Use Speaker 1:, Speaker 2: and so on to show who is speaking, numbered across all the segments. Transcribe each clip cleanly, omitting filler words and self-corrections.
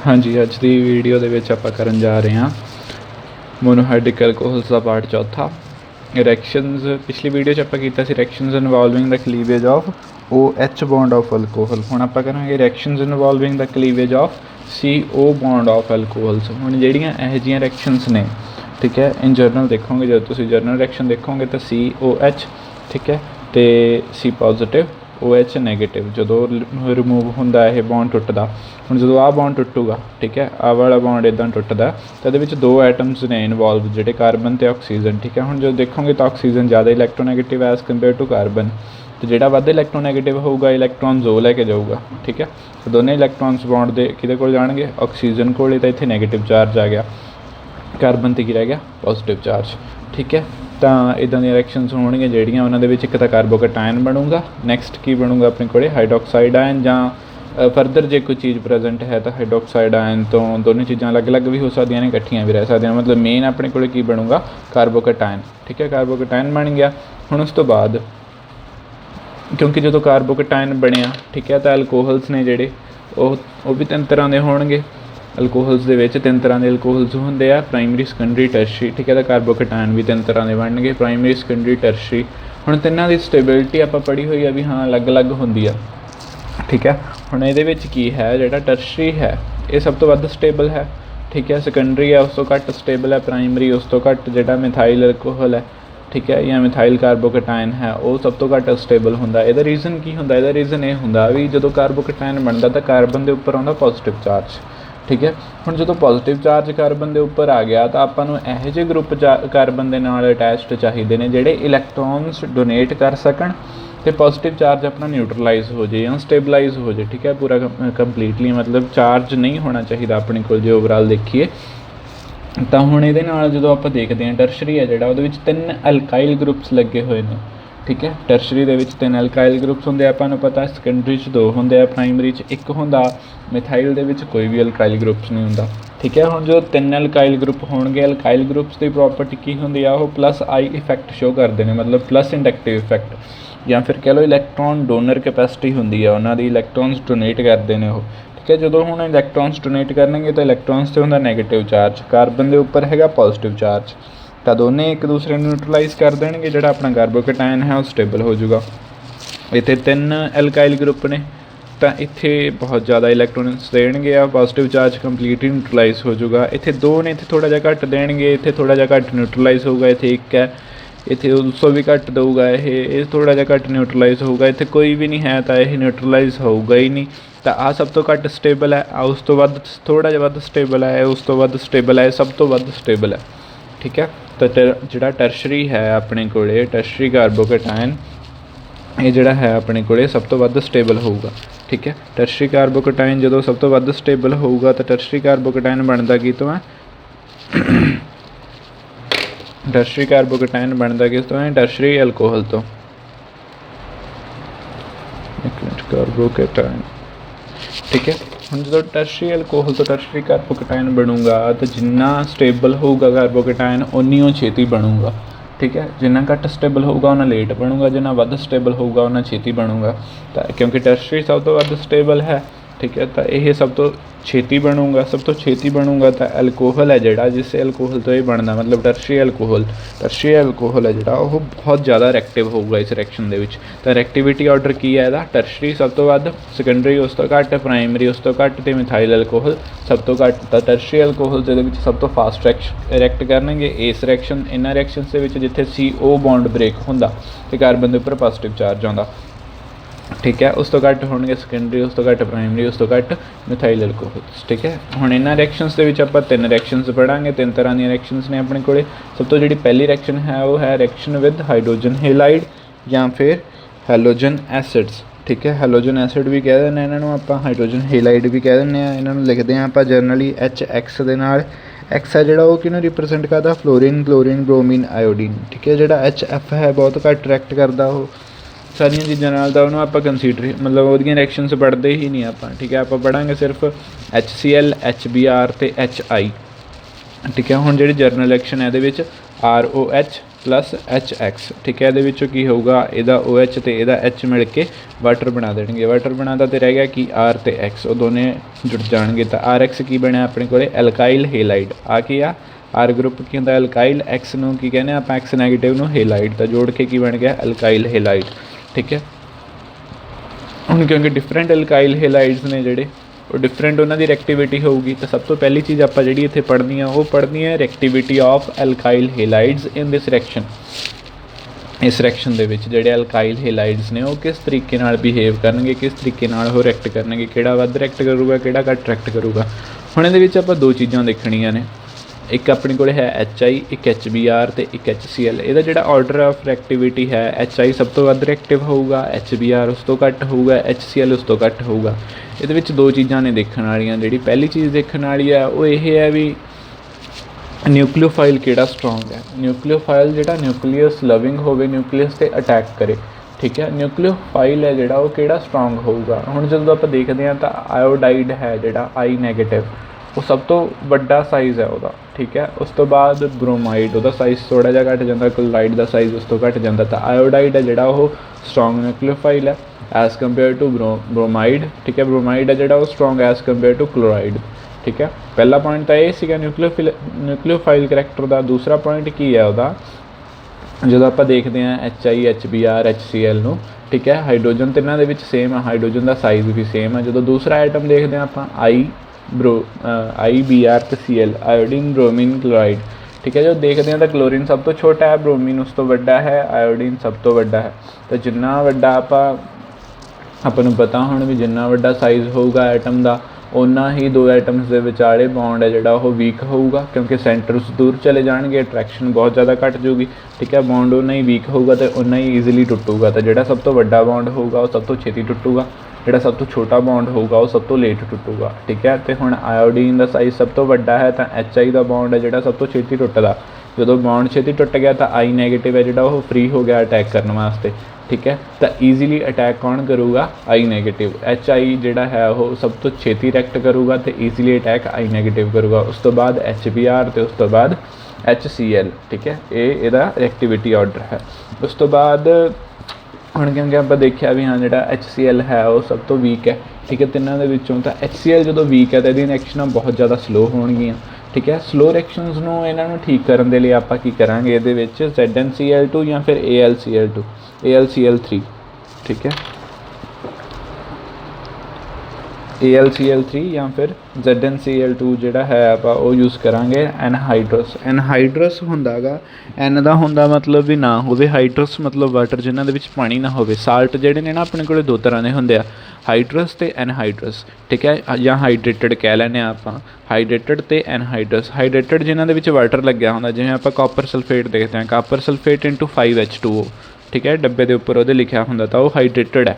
Speaker 1: हाँ जी, अज की वीडियो दे विच आपां करन जा रहे हैं मोनोहाइड्रिक अल्कोहल्स का पार्ट चौथा। रिएक्शनस पिछली वीडियो आपां कीता सी reactions involving the cleavage of OH bond of alcohol. हुण आपां करांगे reactions involving the cleavage of CO bond of alcohols. हुण जिहड़ियां इहो जिहियां रिएक्शनस ने, ठीक है, इन जर्नल देखोगे, जो तुसीं जर्नल रिएक्शन देखोगे तो COH, ठीक है, तो C पॉजिटिव OH नैगेटिव जो रिमूव होंदा है बॉन्ड टुटदा। हुण जो आ बॉन्ड टुटूगा, ठीक है, आ वाला बॉन्ड इदां टुटदा तो इहदे विच दो एटम्स ने इनवॉल्व, जिहड़े कार्बन ते ऑक्सीजन, ठीक है। हुण जो देखोगे तो ऑक्सीजन ज़्यादा इलैक्ट्रोनैगेटिव एज़ कंपेयर टू कार्बन, तो जिहड़ा वध इलैक्ट्रोनैगेटिव होऊगा इलैक्ट्रॉन्स वो लैके जाऊगा, ठीक है। तो दोनों इलैक्ट्रॉन्स बॉन्ड दे किहदे कोल जाणगे, ऑक्सीजन कोल, तो इत्थे नैगेटिव चार्ज आ गया, कार्बन ते की रह गया पॉजिटिव चार्ज, ठीक है। तो इदां दी रिएक्शनस होणगीਆਂ ਜਿਹੜੀਆਂ ਉਹਨਾਂ ਦੇ ਵਿੱਚ ਇੱਕ ਤਾਂ कार्बोकैटायन ਬਣੂਗਾ, नैक्सट की ਬਣੂਗਾ ਆਪਣੇ ਕੋਲੇ हाइड्रोक्साइड आयन, ਜਾਂ फरदर जे कोई चीज़ प्रेजेंट है तो हाइड्रोक्साइड आयन तो दोनों चीज़ां अलग अलग भी हो सकदियां ने, इकट्ठियां भी रह सकदियां। मतलब मेन अपने कोले की बनूगा कार्बोकैटायन, ठीक है, कार्बोकैटायन बन गया। हुण उस तो बाद क्योंकि जो कार्बोकैटायन बनिया, ठीक है, तो अल्कोहल्स ने जिहड़े वो भी तीन तरह के होणगे। अल्कोहल्स दे विच तीन तरह के अल्कोहल्स होंदे आ, प्राइमरी, सकैंडरी, टर्शरी, ठीक है। तो कार्बोकैटायन भी तीन तरह के बनणगे, प्राइमरी, सकैंडरी, टर्शरी। हुण तिन्नां दी स्टेबिलिटी आपां पढ़ी हुई है भी हाँ अलग अलग होंदी आ, ठीक है। हुण इहदे विच की है, जिहड़ा टर्शरी है ये सब तो वध स्टेबल है, ठीक है। सकैंडरी है उस तो घट स्टेबल है, प्राइमरी उस तो घट, जिहड़ा मिथाइल अल्कोहल है, ठीक है, या मिथाइल कार्बोकैटायन है वो सब तो घट स्टेबल होंदा। इहदा रीजन की होंदा, इहदा रीजन ये होंदा भी जो कार्बोकैटायन बनदा तो कार्बन के उपर आउंदा पॉजिटिव चार्ज, ठीक है। हुण जो पॉजिटिव चार्ज कार्बन के उपर आ गया तो आपां नूं इहो जिहे ग्रुप कार्बन के नाल अटैच्ड चाहिए ने जिहड़े इलैक्ट्रॉन्स डोनेट कर सकण तो पॉजिटिव चार्ज अपना न्यूट्रलाइज हो जाए या स्टेबलाइज हो जाए, ठीक है, पूरा कंप्लीटली। मतलब चार्ज नहीं होना चाहिए अपने कोल जे ओवरऑल देखिए। तो हुण इहदे नाल जदों आपां देखदे हां टर्शरी है जिहड़ा, उहदे विच 3 अल्काइल ग्रुप्स लगे हुए हैं, ठीक है। टर्शरी दे विच 3 अल्काइल ग्रुप्स होंदे, आपां नूं पता। सकैंडरी च 2 होंदे आ, प्राइमरी च 1 होंदा, मिथाइल दे विच कोई भी अल्काइल ग्रुप्स नहीं होंदा, ठीक है। हुण जो 3 अल्काइल ग्रुप होणगे, अल्काइल ग्रुप्स की प्रॉपर्टी की होंदी आ, वो प्लस आई इफैक्ट शो करते हैं, मतलब प्लस इंडक्टिव इफैक्ट, या फिर कह लो इलैक्ट्रॉन डोनर कैपेसिटी होंदी है उन्हां दी, इलैक्ट्रॉन्स डोनेट करते हैं वो, ठीक है। जो हुण इलैक्ट्रॉन्स डोनेट करनगे तो इलैक्ट्रॉन्स से होंदा नैगेटिव चार्ज, कार्बन के उपर हैगा पॉजिटिव चार्ज, तो दोनों एक दूसरे न्यूट्रलाइज कर देंगे, जिहड़ा अपना कार्बोकैटायन है वो स्टेबल हो जाऊगा। इत्थे 3 अल्काइल ग्रुप ने तो इत्थे बहुत ज़्यादा इलैक्ट्रॉन्स देणगे, पॉजिटिव चार्ज कंप्लीटली न्यूट्रलाइज हो जाऊगा। इत्थे 2 ने, इत्थे थोड़ा जिहा घट देणगे, इत्थे थोड़ा जिहा घट न्यूट्रलाइज होगा। इत्थे 1 है, इत्थे उस तो भी घट दूगा, ये थोड़ा जिहा घट न्यूट्रलाइज होगा। इत्थे कोई भी नहीं है तो यह न्यूट्रलाइज होगा ही नहीं। तो आ सब तो घट स्टेबल है, आ उस तो वध थोड़ा जिहा वध स्टेबल है, उस तो वध स्टेबल है, सब तो वध स्टेबल है, ठीक है। तो जिहड़ा टर्शरी है अपने कोले, टर्शरी कार्बोकैटायन ये जिहड़ा है अपने कोले सब तो वध स्टेबल होऊगा, ठीक है। टर्शरी कार्बोकैटायन जो सब तो वध स्टेबल होऊगा तो टर्शरी कार्बोकैटायन बनता की तो है टर्शरी कार्बोकैटायन बनता किस तो है, टर्शरी अल्कोहल तो। कार्बोकैटायन, ठीक है। हम जो टर्शरी अल्कोहल तो टर्शरी कार्बोकैटायन बनूगा तो जिन्ना स्टेबल होगा कार्बोकैटायन उन्नी वो छेती बनूगा, ठीक है। जिन्ना घट स्टेबल होगा उन्ना लेट बनूगा, जिन्ना वध स्टेबल होगा उन्ना छेती बनूगा। तो क्योंकि टर्शरी सब तो वध स्टेबल है, ठीक है, तो यह सब तो छेती बनूगा, सब तो छेती बनूगा। तो अल्कोहल है जिहड़ा, जिससे अल्कोहल तो ये बनना, मतलब टर्शरी अल्कोहल है जिहड़ा वो बहुत ज़्यादा रिएक्टिव होगा इस रिएक्शन दे विच। तो रिएक्टिविटी ऑर्डर की है इहदा, टर्शरी सब तो वध, सकैंडरी उस तो घट, प्राइमरी उस तो घट, ते मिथाइल अल्कोहल सब तो घट। तो टर्शरी अल्कोहल दे विच सब तो फास्ट रिएक्ट करनगे इस रिएक्शन, इन्हां रिएक्शनस दे विच जिथे CO बॉन्ड ब्रेक होंदा ते कार्बन के उपर पॉजिटिव चार्ज आउंदा, ठीक है। उस तो घट होणगे सकैंडरी, उस तो घट प्राइमरी, उस तो घट मिथाइल अल्कोहल्स, ठीक है। हुण इन्हां रिएक्शनस दे विच आपां 3 रिएक्शनस पढ़ांगे, 3 तरह दी रिएक्शनस ने अपने कोले। सब तो जिहड़ी पहली रिएक्शन है वो है रिएक्शन विद हाइड्रोजन हेलाइड या फिर हैलोजन एसिड्स, ठीक है। हैलोजन एसिड भी कह दिंदे इन्हां नूं आपां, हाइड्रोजन हेलाइड भी कह दिंदे आ। इन्हां नूं लिखदे आ आपां जनरली HX दे नाल। एक्स है जिहड़ा वो किहनूं रिप्रजेंट करदा, फ्लोरीन, क्लोरीन, ब्रोमीन, आयोडीन, ठीक है। जिहड़ा HF है बहुत घट रिएक्ट करदा वो सारिया चीज़ों नाल, तो उन्होंने आप कंसीडर मतलब वो रिएक्शनस पढ़ते ही नहीं आप, ठीक है। आप पढ़ांगे सिर्फ HCl, HBr ते HI, ठीक है। हुण जिहड़ी जर्नल रिएक्शन है इहदे विच ROH प्लस HX, ठीक है। ये की होगा इहदा OH तो इहदा H मिल के वाटर बना देंगे। वाटर बनाता तो रह गया कि R तो X, वो दोने जुड़ जाएंगे तो RX की बनया अपने को एल्काइल हेलाइड। आ की आ R ग्रुप की होंदा एल्काइल, X नूं की कहने आप X नैगेटिव नूं हेलाइड, तो जोड़ के की बन गया एल्काइल हेलाइड, ठीक है। हुण क्योंकि डिफरेंट एल्काइल हेलाइड्स ने जिहड़े वो डिफरेंट उन्हां दी रिएक्टिविटी होगी, तो सब तो पहली चीज़ आपां जिहड़ी इत्थे पढ़नी है वो पढ़नी है reactivity of alkyl halides in this reaction. इस रिएक्शन दे विच जिहड़े एल्काइल हेलाइड्स ने वो किस तरीके नाल बिहेव करनगे, किस तरीके नाल वो रिएक्ट करनगे, किहड़ा वध रिएक्ट करूगा, किहड़ा घट रिएक्ट करूगा। हुण इहदे विच आपां दो चीज़ां देखणीਆਂ ने, एक अपने को है HI, एक HBr तो एक HCl। ਇਹਦਾ ਜਿਹੜਾ ਆਰਡਰ ਆਫ ਰਿਐਕਟੀਵਿਟੀ ਹੈ HI ਸਭ ਤੋਂ ਵੱਧ ਰਿਐਕਟਿਵ ਹੋਊਗਾ, HBr ਉਸ ਤੋਂ ਘੱਟ ਹੋਊਗਾ, HCl ਉਸ ਤੋਂ ਘੱਟ ਹੋਊਗਾ। ਇਹਦੇ ਵਿੱਚ ਦੋ ਚੀਜ਼ਾਂ ਨੇ ਦੇਖਣ ਵਾਲੀਆਂ। ਜਿਹੜੀ ਪਹਿਲੀ ਚੀਜ਼ ਦੇਖਣ ਵਾਲੀ ਹੈ ਉਹ ਇਹ ਹੈ ਵੀ ਨਿਊਕਲੀਓਫਾਈਲ ਕਿਹੜਾ ਸਟਰੋਂਗ ਹੈ। ਨਿਊਕਲੀਓਫਾਈਲ ਜਿਹੜਾ ਨਿਊਕਲੀਅਸ ਲਵਿੰਗ ਹੋਵੇ, ਨਿਊਕਲੀਅਸ 'ਤੇ ਅਟੈਕ ਕਰੇ, ਠੀਕ ਹੈ। ਨਿਊਕਲੀਓਫਾਈਲ ਹੈ ਜਿਹੜਾ ਉਹ ਕਿਹੜਾ ਸਟਰੋਂਗ ਹੋਊਗਾ। ਹੁਣ ਜਦੋਂ ਆਪਾਂ ਦੇਖਦੇ ਹਾਂ ਤਾਂ ਆਇਓਡਾਈਡ ਹੈ ਜਿਹੜਾ I ਨੈਗੇਟਿਵ, वो सब तो वड्डा साइज़ है वह, ठीक है। उस तो बाद ब्रोमाइड, वह साइज़ थोड़ा जहा घट जाता, क्लोराइड का साइज़ उस तो घट जाता। तो आयोडाइड है जोड़ा वो स्ट्रोंग न्यूक्लियोफाइल है एज़ कंपेयर टू ब्रोमाइड, ठीक है। ब्रोमाइड है जोड़ा वो strong as compare to chloride, ठीक है। पहला पॉइंट तो यह न्यूक्लियोफाइल करैक्टर का। दूसरा पॉइंट की है वह जो आप देखते हैं HI, HBr, HCl नूं, ठीक है। हाइड्रोजन तो इन्हों के सेम है, हाइड्रोजन का साइज़ भी सेम है। जो दूसरा आइटम देखते हैं आप IBr तो Cl, आयोडीन ब्रोमीन क्लोराइड, ठीक है। जो देखते हैं तो क्लोरीन सब तो छोटा है, ब्रोमीन उस तो वड्डा है, आयोडीन सब तो वड्डा है। तो जिन्ना वड्डा आपां नूं पता हुण भी जिन्ना वड्डा साइज़ होगा एटम का उन्ना ही दो एटम्स के विचाले बॉन्ड है जोड़ा वो वीक होगा, क्योंकि सेंटर्स दूर चले जाएंगे, अट्रैक्शन बहुत ज़्यादा घट जूगी, ठीक है। बॉन्ड उन्ना ही वीक होगा तो उन्ना ही ईजिली टुटूगा। तो जोड़ा सब तो वड्डा बॉन्ड होगा वो सब तो छेती टुटूगा, जोड़ा सब तो छोटा बॉन्ड होगा वो सब तो लेट टुटूगा, ठीक है। तो हुण आयोडीन का साइज़ सब तो वड्डा है तो HI का बॉन्ड है जोड़ा सब तो छेती टुटदा। जो बॉन्ड छेती टुट गया तो I नैगेटिव है जोड़ा वो फ्री हो गया अटैक करने वास्ते, ठीक है। तो ईजीली अटैक कौन करूगा, I नैगेटिव। HI जोड़ा है वो सब तो छेती रिएक्ट करूगा तो ईजीली अटैक I नैगेटिव करूगा। उस तो बाद HBr तो उस तो बाद HCl, ठीक है। ये इहदा रिएक्टिविटी ऑर्डर है। उस तो बाद हुण क्योंकि आप देखा भी हाँ जो HCl है वो सब तो वीक है, ठीक है। तिन्हों के विचों तो HCl जो वीक है तो ये रिएक्शन बहुत ज़्यादा स्लो होणगियां, ठीक है। स्लो रिएक्शनस नूं इन्हां नूं ठीक करन दे लई आपां की करांगे, इहदे विच ZnCl2 या फिर AlCl2, AlCl3, ठीक है। AlCl3 या फिर ZnCl2 जोड़ा है आप यूज़ करांगे। एनहाइड्रस, एनहाइड्रस हुंदा गा एन दा हुंदा मतलब भी ना होवे, हाइड्रस मतलब वाटर जिन्हां दे विच पानी ना होवे। साल्ट जिहड़े ने ना अपने कोल दो तरह के हुंदे आ, हाइड्रस ते एनहाइड्रस, ठीक है। या हाइड्रेटेड कह लैने आपां, हाइड्रेटेड ते एनहाइड्रस। हाइड्रेटेड जिन्हां दे विच वाटर लग्या हुंदा, जिवें आपां कॉपर सल्फेट देखते हैं, कॉपर सल्फेट इंटू 5H2O, ठीक है। डब्बे के उपर वो लिखा हुंदा तो वो हाइड्रेटेड है,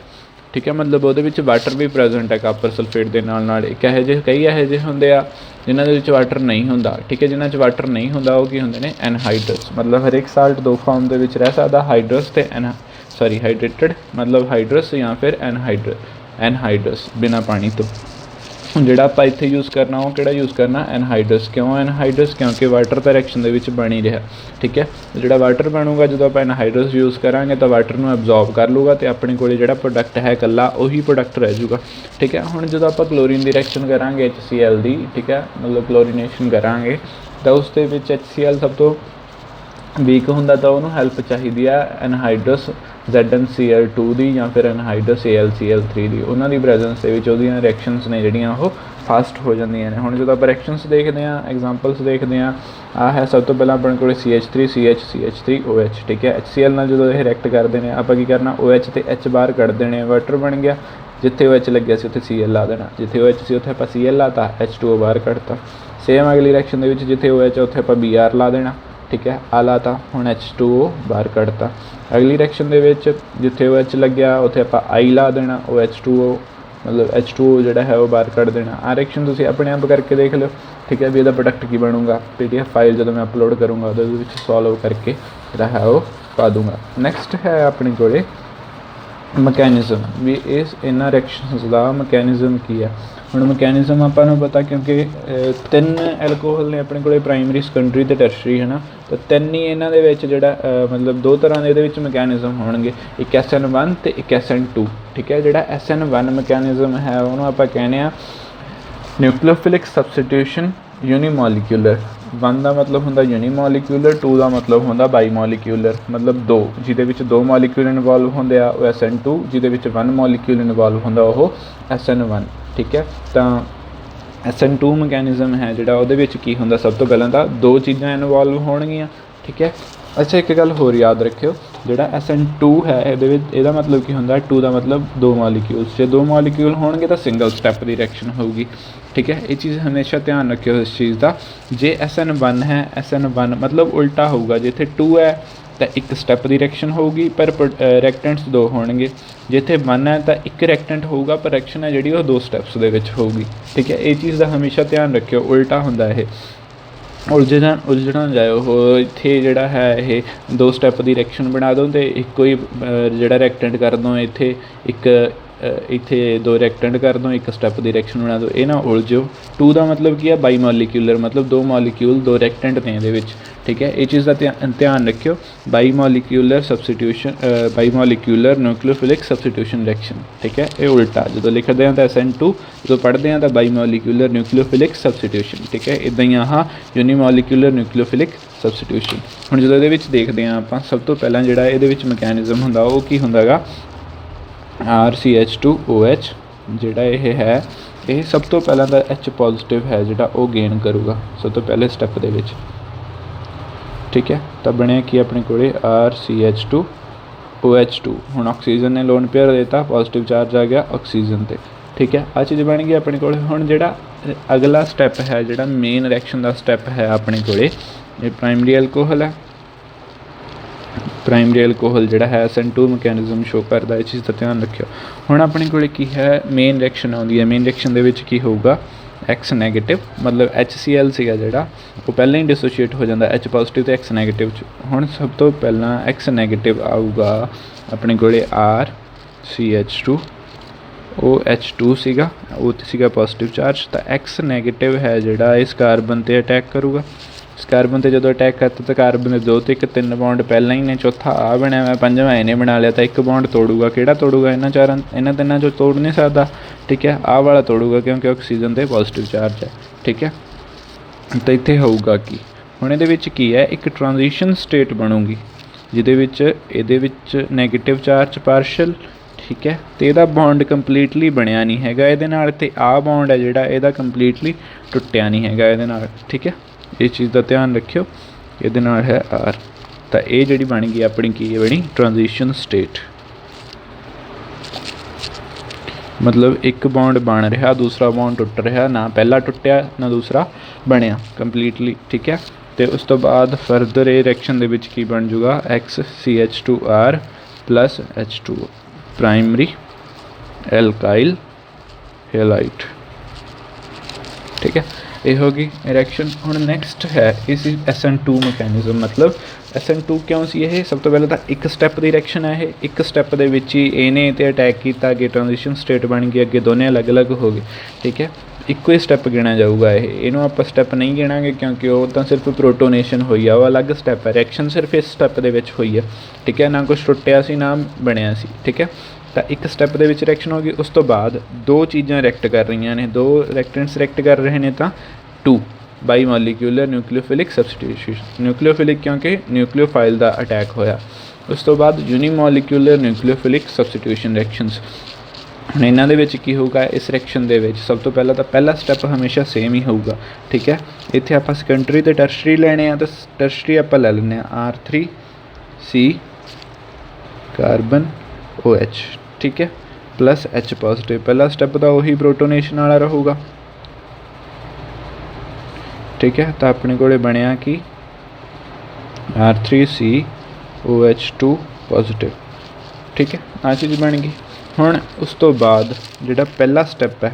Speaker 1: ठीक है। मतलब वो वाटर भी प्रेजेंट है कॉपर सल्फेट के नाल। एक यहो जिहे कई यहो जिहे हुंदे आ जिन्हां दे विच वाटर नहीं हुंदा, ठीक है। जिन्हां च वाटर नहीं हुंदा वो की हुंदे ने एनहाइड्रस। मतलब हर एक साल्ट दो फॉर्म दे विच रह सकदा, हाइड्रस ते हाइड्रेटेड मतलब हाइड्रस या फिर एनहाइड्रस बिना पानी तो। जोड़ा आप इत्थे यूज़ करना वो किहड़ा यूज़ करना, एनहाइड्रस। क्यों एनहाइड्रस, क्योंकि वाटर तो रिएक्शन दे विच बन ही रहा, ठीक है। जोड़ा वाटर बनूगा जो आप एनहाइड्रस यूज़ करांगे तो वाटर नूं एब्जॉर्ब कर लूगा तो अपने कोल जिहड़ा प्रोडक्ट है कल्ला उही प्रोडक्ट रह जूगा, ठीक है। हुण जो आप क्लोरीन की रिएक्शन करांगे HCl की, ठीक है, मतलब क्लोरीनेशन करांगे तो उस दे विच HCl सब तो वीक हुंदा तो उन्होंने हैल्प चाहिए एनहाइड्रस ZnCl2 दी या फिर एनहाइड्रस AlCl3 दी। उन्हों की प्रेजेंस के रिएक्शनस ने जिहड़ियां वो फास्ट हो जांदियां ने। हुण जो आप रिएक्शनस देखते हैं, एग्जाम्पल्स देखते हैं, आ है सब तो पहला अपने को CH3 CH CH3 OH, ठीक है। HCl नाल जो रिएक्ट करते हैं आप की करना, OH ते H बाहर कढ़ देने, वाटर बन गया। जिथे OH लग्या सी उत्थे Cl ला देना, जिथे OH सी उत्थे आपां Cl लाता, H2O बाहर कढ़ता। सेम अगली रिएक्शन दे विच जिथे OH उत्थे आपां Br ला देना, ठीक है। आ लाता, हुण H2O बाहर कढ़ता। अगली रिएक्शन दे विच जिथे OH लग्या उत्थे आपां I ला देना, OH2O मतलब H2O जोड़ा है वो बाहर कढ़ देना। आ रिएक्शन तुसीं अपने आप करके देख लो, ठीक है। भी इहदा प्रोडक्ट की बनूगा, PDF फाइल जो मैं अपलोड करूँगा उहदे विच सॉल्व करके जिहड़ा है वो पा दूँगा। नैक्सट है अपने कोले मैकेनिज्म, भी इस इन्हां रिएक्शनस का मैकेनिज्म की है। ਹੁਣ ਮਕੈਨਿਜ਼ਮ ਆਪਾਂ ਨੂੰ ਪਤਾ क्योंकि 3 ਐਲਕੋਹਲ ਨੇ ਆਪਣੇ ਕੋਲ, ਪ੍ਰਾਇਮਰੀ, ਸੈਕੰਡਰੀ ਤੇ ਟਰਸ਼ਰੀ है ना। तो 3 ही ਇਹਨਾਂ ਦੇ ਵਿੱਚ ਜਿਹੜਾ मतलब 2 ਤਰ੍ਹਾਂ ਦੇ ਇਹਦੇ ਵਿੱਚ ਮਕੈਨਿਜ਼ਮ ਹੋਣਗੇ, ਇੱਕ SN1 ਤੇ ਇੱਕ SN2। ठीक है, ਜਿਹੜਾ SN1 ਮਕੈਨਿਜ਼ਮ ਹੈ ਉਹਨੂੰ ਆਪਾਂ ਕਹਿੰਦੇ ਆ ਨਿਊਕਲੀਓਫਿਲਿਕ ਸਬਸਟੀਟਿਊਸ਼ਨ यूनिमोलिक्यूलर। 1 ਦਾ मतलब ਹੁੰਦਾ यूनिमोलिक्यूलर, 2 ਦਾ मतलब ਹੁੰਦਾ बाईमोलिक्यूलर, मतलब 2 ਜਿਹਦੇ ਵਿੱਚ 2 ਮੋਲੀਕਿਊਲ ਇਨਵੋਲਵ ਹੁੰਦੇ ਆ ਉਹ SN2, ਜਿਹਦੇ ਵਿੱਚ 1 ਮੋਲੀਕਿਊਲ ਇਨਵੋਲਵ ਹੁੰਦਾ ਉਹ SN1। ठीक है, ਤਾਂ SN2 ਮਕੈਨਿਜ਼ਮ ਹੈ ਜਿਹੜਾ ਉਹਦੇ ਵਿੱਚ ਕੀ ਹੁੰਦਾ, ਸਭ ਤੋਂ ਪਹਿਲਾਂ ਤਾਂ 2 ਚੀਜ਼ਾਂ ਇਨਵੋਲਵ ਹੋਣਗੀਆਂ। ठीक है, ਅੱਛਾ ਇੱਕ ਗੱਲ ਹੋਰ ਯਾਦ ਰੱਖਿਓ, ਜਿਹੜਾ SN2 ਹੈ ਇਹਦੇ ਵਿੱਚ ਇਹਦਾ ਮਤਲਬ ਕੀ ਹੁੰਦਾ, 2 ਦਾ मतलब 2 ਮੋਲੀਕਿਊਲਸ। ਜੇ 2 ਮੋਲੀਕਿਊਲ ਹੋਣਗੇ ਤਾਂ ਸਿੰਗਲ ਸਟੈਪ ਦੀ ਰਿਐਕਸ਼ਨ ਹੋਊਗੀ। ठीक है, ये चीज़ हमेशा ध्यान रखियो इस चीज़ का। जे SN1 है, SN1 मतलब उल्टा होगा, जिथे 2 है तो एक स्टैप की रिएक्शन होगी पर रिएक्टेंट्स 2 होणगे। जिथे 1 है तो एक रिएक्टेंट होगा पर रिएक्शन है जी 2 स्टैप्स दे विच होगी। ठीक है, ये चीज़ का हमेशा ध्यान रखियो, उल्टा होंदा है, उलझना जाओ हो। इत्थे जिहड़ा है ये 2 स्टैप की रिएक्शन बना दो तो इक्को ही जिहड़ा रिएक्टेंट कर दो, इत्थे एक इत्थे 2 रिएक्टेंट कर दो, एक स्टैप की रिएक्शन बना दो, ये ना उलझो। 2 का मतलब की है बाईमोलिक्यूलर, मतलब 2 मॉलीक्यूल 2 रिएक्टेंट ने ये। ठीक है, ये चीज़ का ध्यान रखियो। बाईमोलिक्यूलर सबस्टिट्यूशन, बाईमोलिक्यूलर न्यूक्लियोफिलिक सबस्टिट्यूशन रिएक्शन। ठीक है, ये उल्टा जो लिखते हैं तो SN2, जो पढ़ते हैं तो बाईमोलिक्यूलर न्यूक्लियोफिलिक सबस्टिट्यूशन। ठीक है, इदा ही आह यूनीमोलिक्यूलर न्यूक्लियोफिलिक सबस्टिट्यूशन। हुण जो ये देखते हैं आप, सब तो पहला जिहड़ा ये मैकेनिज़म हुंदा वो की हुंदा गा, RCH2OH जिहड़ा ये है, ये सब तो पहला तो H पॉजिटिव है जिहड़ा वो गेन करूगा सब तो पहले स्टैप दे विच। ठीक है, तो बने कि अपने कोले RCH2OH2। हुण ऑक्सीजन ने लोन पेयर देता, पॉजिटिव चार्ज आ गया ऑक्सीजन ते। ठीक है, आ चीज़ बन गई अपने कोले। हुण जिहड़ा अगला स्टैप है, जिहड़ा मेन रिएक्शन का स्टैप है अपने कोले, ये प्राइमरी एल्कोहल है। प्राइमरी एल्कोहल जिहड़ा है SN2 मैकेनिज्म शो करता है, इस चीज़ का ध्यान रखियो। हुण अपने कोले की है मेन रिएक्शन आउंदी है, मेन रिएक्शन दे विच की होगा X नैगेटिव, मतलब HCl सीगा जिहड़ा वो पहले ही डिसोशीएट हो जाता H पॉजिटिव तो X नैगेटिव च। हुण सब तो पहला X नैगेटिव आऊगा अपने कोले RCH2OH2 सीगा, वो सीगा पॉजिटिव चार्ज। तो X नैगेटिव है जिहड़ा इस कार्बन ते अटैक करूगा। इस कार्बन से जो अटैक करता तो कार्बन के 2 तो 1 3 बॉन्ड पहला ही ने, चौथा आ बनया मैं, 5वां इन्हें बना लिया, तो 1 बॉन्ड तोड़ूगा। किहड़ा तोड़ूगा, इन्हां 3 जो तोड़ नहीं सकता। ठीक है, आ वाला तोड़ूगा क्योंकि ऑक्सीजन ते पॉजिटिव चार्ज है। ठीक है, तो इत्थे होऊगा कि हुण इहदे विच की है, एक ट्रांजिशन स्टेट बनूगी जिहदे विच इहदे विच नैगेटिव चार्ज पार्शल। ठीक है, तो यदा बॉन्ड कंप्लीटली बनया नहीं हैगा इहदे नाल, ते आ बॉन्ड है जिहड़ा इहदा कंप्लीटली टुटिया नहीं हैगा इहदे नाल। ठीक है, इस चीज़ का ध्यान रखियो, ये है R। तो ये जी बन गई अपनी की बनी ट्रांजिशन स्टेट, मतलब एक बॉन्ड बन रहा, दूसरा बॉन्ड टुट रहा, ना पहला टुटिया ना दूसरा बनया कंप्लीटली। ठीक है, तो उस तो बाद फरदर ये रिएक्शन दे विच की बन जूगा XCH2R plus H2O, primary alkyl halide. ठीक है, ये होगी रिएक्शन। हुण नैक्सट है इस SN2 मैकेनिज्म, मतलब SN2 क्यों सी ये, सब तो पहले तो एक स्टैप की रिएक्शन है, ये एक स्टैप दे विच ही इहने ते अटैक किया, अगे ट्रांजिशन स्टेट बन गई, अगे दोनों अलग अलग हो गए। ठीक है, इक्को ही स्टैप गिना जाऊगा, इनू आप स्टैप नहीं गिनांगे क्योंकि वो तो सिर्फ प्रोटोनेशन हुई है, वो अलग स्टैप है। रिएक्शन सिर्फ इस स्टैप दे विच हुई है। ठीक है, ना कुछ टुटिया सी ना बनिया सी। ठीक है, तो एक स्टैप दे विच रिएक्शन होगी, उस तो बाद 2 चीज़ां रिएक्ट कर रही ने, 2 रिएक्टेंट्स रिएक्ट कर रहे हैं, तो 2 बाईमोलिक्यूलर न्यूक्लियोफिलिक सबस्टिट्यूशन। न्यूक्लियोफिलिक क्योंकि न्यूक्लियोफाइल का अटैक होया। उस तो बाद यूनीमोलिक्यूलर न्यूक्लियोफिलिक सबस्टिट्यूशन रिएक्शनस। हुण इन्हां दे विच की होगा, इस रिएक्शन दे विच सब तो पहला तो पहला स्टैप हमेशा सेम ही होगा। ठीक है, इत्थे आपां सैकेंडरी ते टर्शरी लैणे आ, तो टर्शरी आपां ले लैणे आ R3C कार्बन OH। ठीक है, प्लस H पॉजिटिव। पहला स्टैप तो वही प्रोटोनेशन वाला रहूगा। ठीक है, तो अपने को बनया कि R3COH2 पॉजिटिव। ठीक है, आ चीज़ बन गई। हुण उस तो बाद जिहड़ा पहला स्टैप है,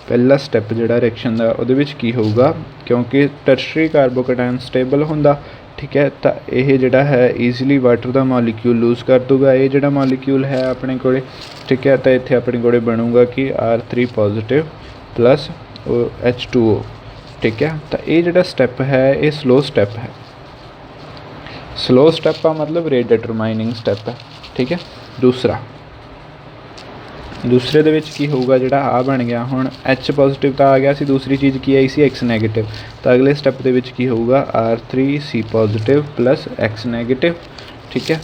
Speaker 1: पहला स्टैप जिहड़ा रिएक्शन का उहदे विच की होगा, क्योंकि टर्शरी कार्बोकैटायन स्टेबल हुंदा। ठीक है, तो यह जिहड़ा है ईजीली वाटर का मॉलीक्यूल लूज कर दूगा, ये जिहड़ा मॉलीक्यूल है अपने कोले। ठीक है, तो इत्थे अपने कोले बनूगा कि R3 पॉजिटिव प्लस H2O, ठीक है। तो ये जोड़ा स्टैप है ये स्लो स्टैप है, स्लो स्टैप आ मतलब रेट डिटरमाइनिंग स्टैप है, ठीक है। दूसरे दे विच की होगा जोड़ा आ बन गया हुण H पॉजिटिव तो आ गया सी, दूसरी चीज़ की आई सी X नैगेटिव, तो अगले स्टैप दे विच की होगा R3C positive plus X negative, ठीक है।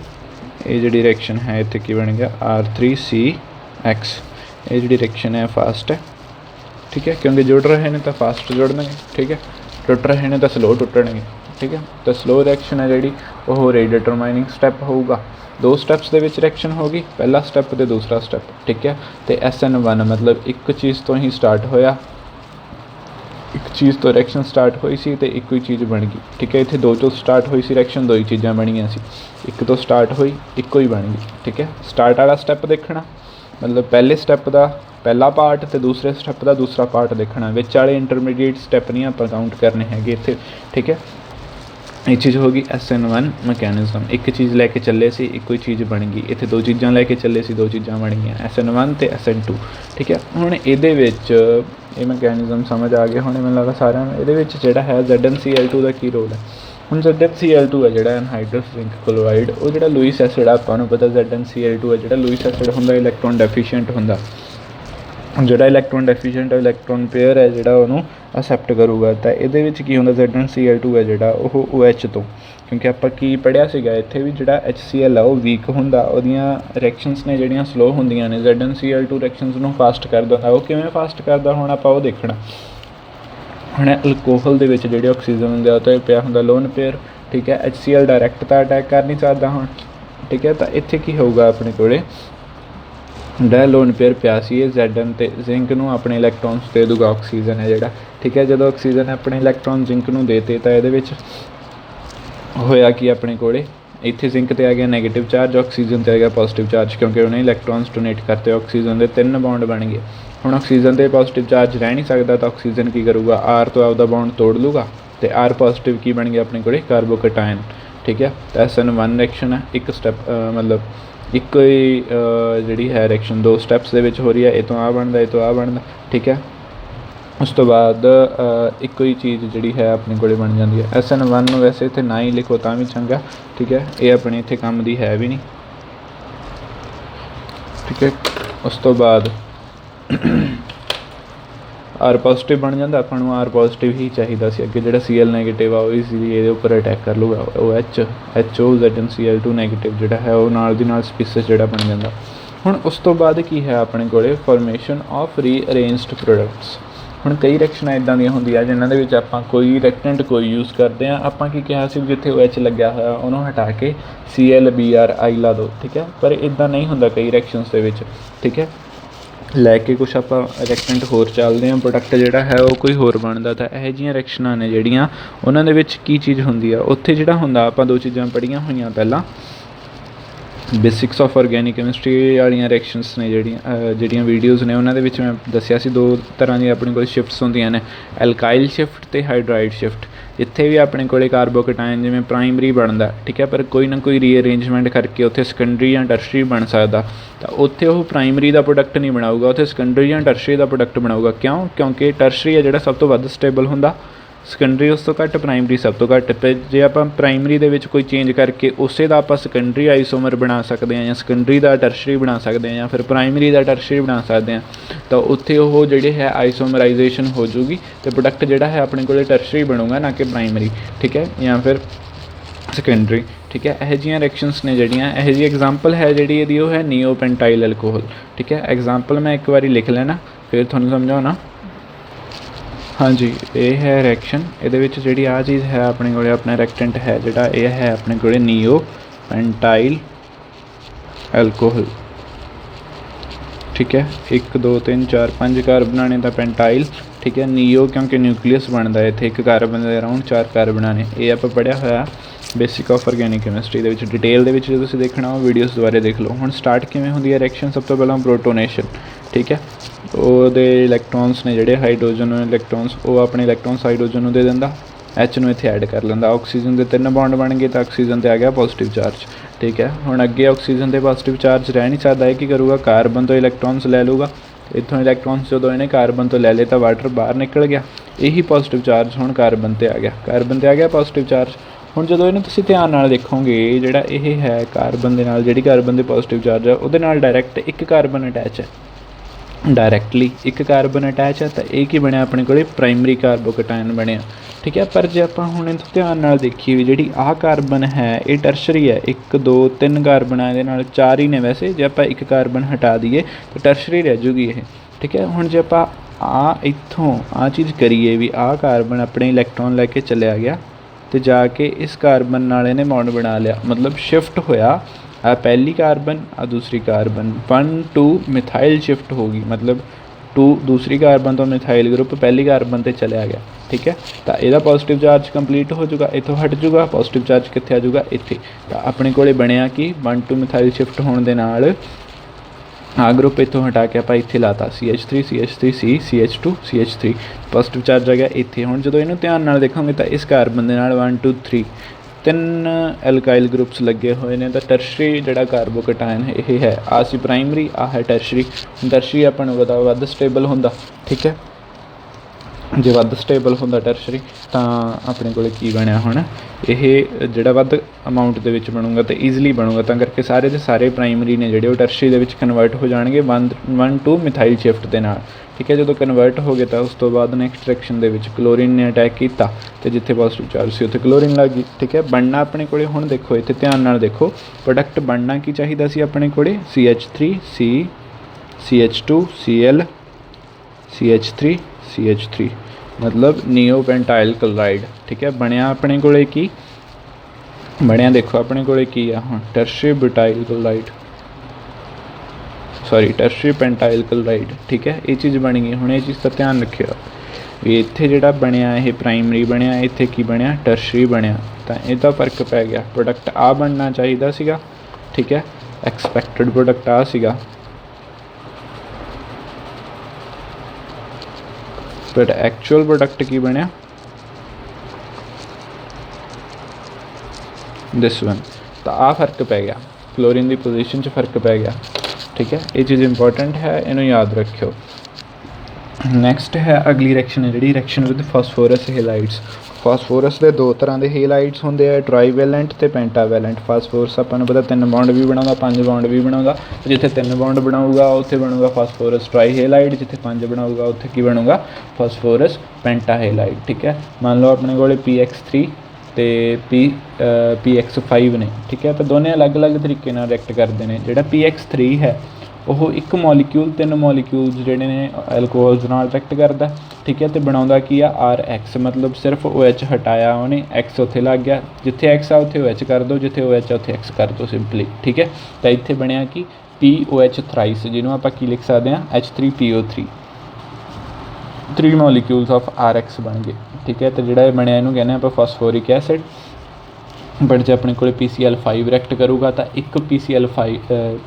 Speaker 1: ये जी रिएक्शन है इत्थे की बन गया R3CX, ये जी रिएक्शन है फास्ट है, ठीक है, क्योंकि जुड़ रहे हैं तो फास्ट जुड़ने, ठीक है, टुट रहे हैं तो स्लो टुटणगे, ठीक है। तो स्लो रिएक्शन है जी वो रेट डिटरमाइनिंग स्टैप होगा। दो स्टैप्स दे विच रिएक्शन होगी, पहला स्टैप तो दूसरा स्टैप, ठीक है। तो SN1 मतलब एक चीज़ तो ही स्टार्ट होया, एक चीज़ तो रिएक्शन स्टार्ट हुई सी तो एक ही चीज़ बन गई, ठीक है। इत्थे दो तो स्टार्ट हुई सी रिएक्शन, दो ही चीज़ां बनियां सी, एक तो स्टार्ट हुई एक ही बन गई, ठीक है। स्टार्ट वाला स्टैप देखना मतलब पहले स्टैप का पहला पार्ट तो दूसरे स्टैप का दूसरा पार्ट देखना, विच वाले इंटरमीडिएट स्टैप नहीं आप काउंट करने हैं इत्थे, ठीक है। ये चीज़ होगी SN1 मैकेनिज्म, एक चीज़ लैके चले सी एक ही चीज़ बन गई, इत्थे दो चीज़ां लैके चले सी दो चीज़ां बन गई SN1 तो SN2, ठीक है। हुण इहदे विच ये मैकेनिज्म समझ आ गया होने, मैनूं लगदा सारिआं नूं। इहदे विच जिहड़ा है ZnCl2 का की रोल है। हुण ZnCl2 है जिहड़ा एनहाइड्रस जिंक क्लोराइड, वो जिहड़ा लुईस एसिड आपां नूं पता ZnCl2 है जिहड़ा लुईस एसिड हुंदा इलैक्ट्रॉन डेफिशिएंट हुंदा, जोड़ा इलैक्ट्रॉन डेफिशिएंट इलैक्ट्रॉन पेयर है जोड़ा उन्होंने असैप्ट करूगा। तो ये की होंगे ZnCl2 है जोड़ा वो OH तो, क्योंकि आप की पढ़िया सीगा इत्थे भी जोड़ा HCl है वो वीक होंदा, उहदियां रिएक्शनस ने जिहड़ियां स्लो होंदियां ने, ZnCl2 रिएक्शनस नूं फास्ट कर दिंदा। वो किवें फास्ट करदा हुण आपां वो देखना। हुण अल्कोहल दे विच जिहड़े ऑक्सीजन हुंदे आ ते पिया हुंदा लोन पेयर, ठीक है। HCl डायरैक्ट तो अटैक कर नहीं सकदा हुण, ठीक है। तो इत्थे की होगा अपने कोले ਜਿਹੜਾ लोन पेयर पिया सी Zn ते जिंक नूं अपने इलैक्ट्रॉन्स दे दूगा ऑक्सीजन है जिहड़ा, ठीक है। जो ऑक्सीजन अपने इलैक्ट्रॉन जिंक नूं देते तो ये होया कि अपने कोले इत्थे जिंक ते आ गया नैगेटिव चार्ज, ऑक्सीजन ते आ गया पॉजिटिव चार्ज, क्योंकि उन्हें इलैक्ट्रॉन्स डोनेट करते ऑक्सीजन के 3 बॉन्ड बन गए। हुण ऑक्सीजन ते पॉजिटिव चार्ज रह नहीं सकता, तो ऑक्सीजन की करूगा R तो आपदा बॉन्ड तोड़ लूगा, तो R पॉजिटिव की बन गया अपने कोले कार्बोकटायन, ठीक है। तो SN1 रिएक्शन है एक स्टैप मतलब एक ही जी है रिएक्शन दो स्टैप्स दे विच हो रही है, ये तो आ बनता ये तो आ बनता, ठीक है। उस तो बाद एक ही चीज़ जी है अपने को बन जाती है। SN1 वैसे इतने ना ही लिखो तो भी चंगा, ठीक है। ये अपने इतने काम की है भी नहीं, ठीक है। उस तो बाद R पॉजिटिव बन जाता, अपन R पॉजिटिव ही चाहिए सी, अगे जो Cl नैगेटिव आ ईजीली ये उपर अटैक कर लूगा, HO ZnCl2 नैगेटिव जोड़ा है वो नाल दी नाल स्पीसीस जोड़ा बन जाता। हुण उस तो बाद की है अपने कोले फॉर्मेशन ऑफ रीअरेंज्ड प्रोडक्ट्स। हुण कई रिएक्शन इदां दी होंदी जिन्हां दे विच आपां कोई रिएक्टेंट कोई यूज़ करते हैं, आपां की कहा सी जिथे OH लग्या होया उन्होंने हटा के ClBrI ला दो, ठीक है। पर इदां नहीं हुंदा कई रिएक्शनस दे विच, ठीक है। लैके कुछ आप रिएक्टेंट होर चलते हैं, प्रोडक्ट जोड़ा है वो कोई होर बनता। तो यह जिहियां रिएक्शनां ने जिहड़ियां उन्हां दे विच की चीज़ हुंदी आ, उत्थे जिहड़ा हुंदा आपां दो चीज़ां पढ़ियां होईयां पहलां, बेसिक्स ऑफ ऑर्गैनिक कैमिस्ट्री वालियां रिएक्शनस ने जिहड़ियां वीडियोज़ ने उन्हां दे विच मैं दस्सिया सी दो तरह दी अपने कोल शिफ्ट्स होंदियां ने, एल्काइल शिफ्ट ते हाइड्राइड शिफ्ट। इत्थे भी अपने कोले कार्बोकटायन जिवें प्राइमरी बनता, ठीक है, पर कोई ना कोई रीअरेंजमेंट करके उत्थे सकैंडरी या टर्शरी बन सकदा। तो उत्थे वो प्राइमरी का प्रोडक्ट नहीं बनाऊगा, उत्थे सकैंडरी या टर्शरी का प्रोडक्ट बनाऊगा। क्यों? क्योंकि टर्शरी है जिहड़ा सब तो वध स्टेबल हुंदा, सकैंडरी उस तो घट, प्राइमरी सब तो घट। पर जे आप प्राइमरी दे विच कोई चेंज करके उसे दा आपां सकैंडरी आइसोमर बना सकते हैं, या सकैंडरी का टर्शरी बना सकते हैं, या फिर प्राइमरी का टर्शरी बना सकते हैं, तो उत्थे वो जिहड़े है आइसोमराइजेशन हो जूगी, तो प्रोडक्ट जिहड़ा है अपने कोले टर्शरी बनूगा ना कि प्राइमरी, ठीक है, या फिर सकैंडरी, ठीक है। यह जिहियां रिएक्शनस ने जिहड़ियां यह जी एग्जाम्पल है जिहड़ी इहदी वो है नियोपेंटाइल अल्कोहल, ठीक है। एग्जाम्पल मैं एक बारी लिख लेना फिर तुहानूं समझाउणा। हाँ जी, ये है रिएक्शन, ये जी आ चीज़ है अपने को अपना रिएक्टेंट है जोड़ा ये है अपने को नियोपेंटाइल अल्कोहल, ठीक है। 1 2 3 4 5 कार्बन तो पेंटाइल, ठीक है। नियो क्योंकि न्यूक्लीयस बनता है इतने 1 कार्बन के अराउंड 4 कार्बन ने, ये आप पढ़िया होया बेसिक ऑफ ऑर्गैनिक कैमिस्ट्री के डिटेल के जो तुसीं देखना वो वीडियोज़ दुबारे देख लो। हुण स्टार्ट किवें हुंदी है रिएक्शन, सब तो पहला प्रोटोनेशन, ठीक है। ਉਹਦੇ इलैक्ट्रॉन्स ने ਜਿਹੜੇ हाइड्रोजन इलैक्ट्रॉन्स वो अपने इलैक्ट्रॉन्स हाइड्रोजन ਨੂੰ ਦੇ ਦਿੰਦਾ, H ਨੂੰ ਇੱਥੇ ਐਡ ਕਰ ਲੈਂਦਾ, ਆਕਸੀਜਨ ਦੇ 3 ਬੌਂਡ ਬਣ ਗਏ ਤਾਂ ਆਕਸੀਜਨ ਤੇ ਆ ਗਿਆ ਪੋਜ਼ਿਟਿਵ ਚਾਰਜ, ठीक है। ਹੁਣ ਅੱਗੇ ਆਕਸੀਜਨ ਤੇ ਪੋਜ਼ਿਟਿਵ ਚਾਰਜ ਰਹਿ ਨਹੀਂ ਸਕਦਾ, ਇਹ ਕੀ ਕਰੂਗਾ ਕਾਰਬਨ ਤੋਂ ਇਲੈਕਟ੍ਰॉन्स ਲੈ ਲੂਗਾ, इत्थों इलैक्ट्रॉन्स जो इन्हें कार्बन तो लै ले तो वाटर बाहर निकल गया, यही पॉजिटिव चार्ज हुण कार्बन ते आ गया, कार्बन ते आ गया पॉजिटिव चार्ज। हुण जदों इहनूं तुसीं ध्यान नाल देखोगे जिहड़ा ये है कार्बन दे नाल जिहड़ी कार्बन दे पॉजिटिव चार्ज है उहदे नाल डायरैक्ट एक कार्बन अटैच है, डायरैक्टली एक कार्बन अटैच है, तो ये की बनया अपने को प्राइमरी कार्बोकटायन बनया। ठीक है, पर जो आप हुण इत्थों ध्यान नाल देखीए भी जिहड़ी आह कार्बन है ये टर्शरी है, 1 2 3 कार्बन इहदे नाल 4 ही ने वैसे, जे आप एक कार्बन हटा दईए तो टर्शरी रह जूगी ये। ठीक है, हुण जे आप इत्थों आ चीज़ करिए भी आह कार्बन अपने इलैक्ट्रॉन लैके चलिया गया तो जाके इस कार्बन नाल इहने बॉन्ड बना लिया, मतलब शिफ्ट होया, आ पहली कार्बन आ दूसरी कार्बन 1 2 मिथाइल शिफ्ट होगी, मतलब 2 दूसरी कार्बन तो मिथाइल ग्रुप पहली कार्बन ते चलिया गया। ठीक है, तो यदा पॉजिटिव चार्ज कंप्लीट हो जूगा, इतों हट जूगा, पॉजिटिव चार्ज कित्थे आ जूगा इत्थे, तो अपने कोले बनया कि 1 2 मिथाइल शिफ्ट होने दे नाल आ ग्रुप इतों हटा के आप इत्थे लाता CH3 CH3C CH2 CH3, positive charge आ गया इत्थे। हुण जदों इहनूं ध्यान नाल देखोगे तो इस कार्बन दे नाल 1 2 3 3 एल्काइल ग्रुप्स लगे हुए हैं, तो टर्शरी जिहड़ा कार्बोकटायन ये है, आ सी प्राइमरी, आ है टर्शरी। टर्शरी आपां नूं पता वध स्टेबल हुंदा। ठीक है, जे वध स्टेबल हुंदा टर्शरी तो अपने कोले की बनया हुण ये जिहड़ा वध अमाउंट दे विच बनूगा तो ईजिली बनूगा, तो करके सारे के सारे प्राइमरी ने जिहड़े टर्शरी दे विच कन्वर्ट हो जाएंगे 1 2 मिथाइल शिफ्ट दे नाल। ठीक है, जो कन्वर्ट हो गए तो उस तो बाद नैक्सट रिएक्शन दे विच क्लोरीन ने अटैक किया तो जिथे पॉजिटिव चार्ज सी उत्थे क्लोरीन लग गई। ठीक है, बनना अपने कोले हुण देखो इत्थे ध्यान नाल देखो प्रोडक्ट बनना की चाहिदा सी अपने कोले CH3C CH2 Cl CH3 CH3, मतलब नियोपेंटाइल क्लोराइड। ठीक है, बनया अपने कोले की बनया देखो अपने कोले की आ हुण tertiary butyl chloride, sorry tertiary pentyl chloride. ठीक है, ये चीज़ बन गई। हुण ये चीज़ का ध्यान रखियो भी इत्थे जिहड़ा बनया ये प्राइमरी बनया, इत्थे की बनया टर्शरी बनया, तो इहदा फर्क पै गया। प्रोडक्ट आ बनना चाहिदा सीगा, ठीक है, एक्सपैक्टेड प्रोडक्ट आ सीगा, बट एक्चुअल प्रोडक्ट की बनया दिस वन, तो आ फर्क पै गया, क्लोरीन की पोजीशन च फर्क पै गया। ठीक है, ये चीज़ इंपॉर्टेंट है, इनू याद रखियो। नैक्सट है अगली रिएक्शन है जी reaction with phosphorus halides. Phosphorus के 2 तरह के हेलाइड्स होंगे, ट्राईवैलेंट तो पेंटावैलेंट। फास्फोरस आपको पता 3 बॉन्ड भी बनाता, 5 बॉन्ड भी बनाता, जिथे 3 बॉन्ड बनाऊगा उत्थे बनूगा फास्फोरस ट्राई हेलाइड, जिथे 5 बनाऊगा उत्थे की बनूगा फास्फोरस पेंटाहेलाइड। ठीक है, मान लो अपने को PX3 तो PX5 ने। ठीक है, तो दोनों अलग अलग तरीके रिएक्ट करते हैं। जोड़ा PX3 है वो एक मॉलीक्यूल 3 मॉलीक्यूल्स जोड़े ने एल्कोहल्स नाल रिएक्ट करता। ठीक है, तो बनाता की आ RH, मतलब सिर्फ OH हटाया उन्हें, X उत्थे लग गया, जिथे X आ उत्थे OH कर दो, जिथे OH आ उत्थे X कर दो सिंपली। ठीक है, तो इत्थे बनया कि POH थ्राइस, जिन्होंने आप की लिख सकते हैं H3PO3, 3 मॉलीक्यूल्स ऑफ RH बन गए। ठीक है, तो जोड़ा बनया इनू कहने आप फास्फोरिक एसिड। बट जो अपने को PCl5 रिएक्ट करूँगा तो एक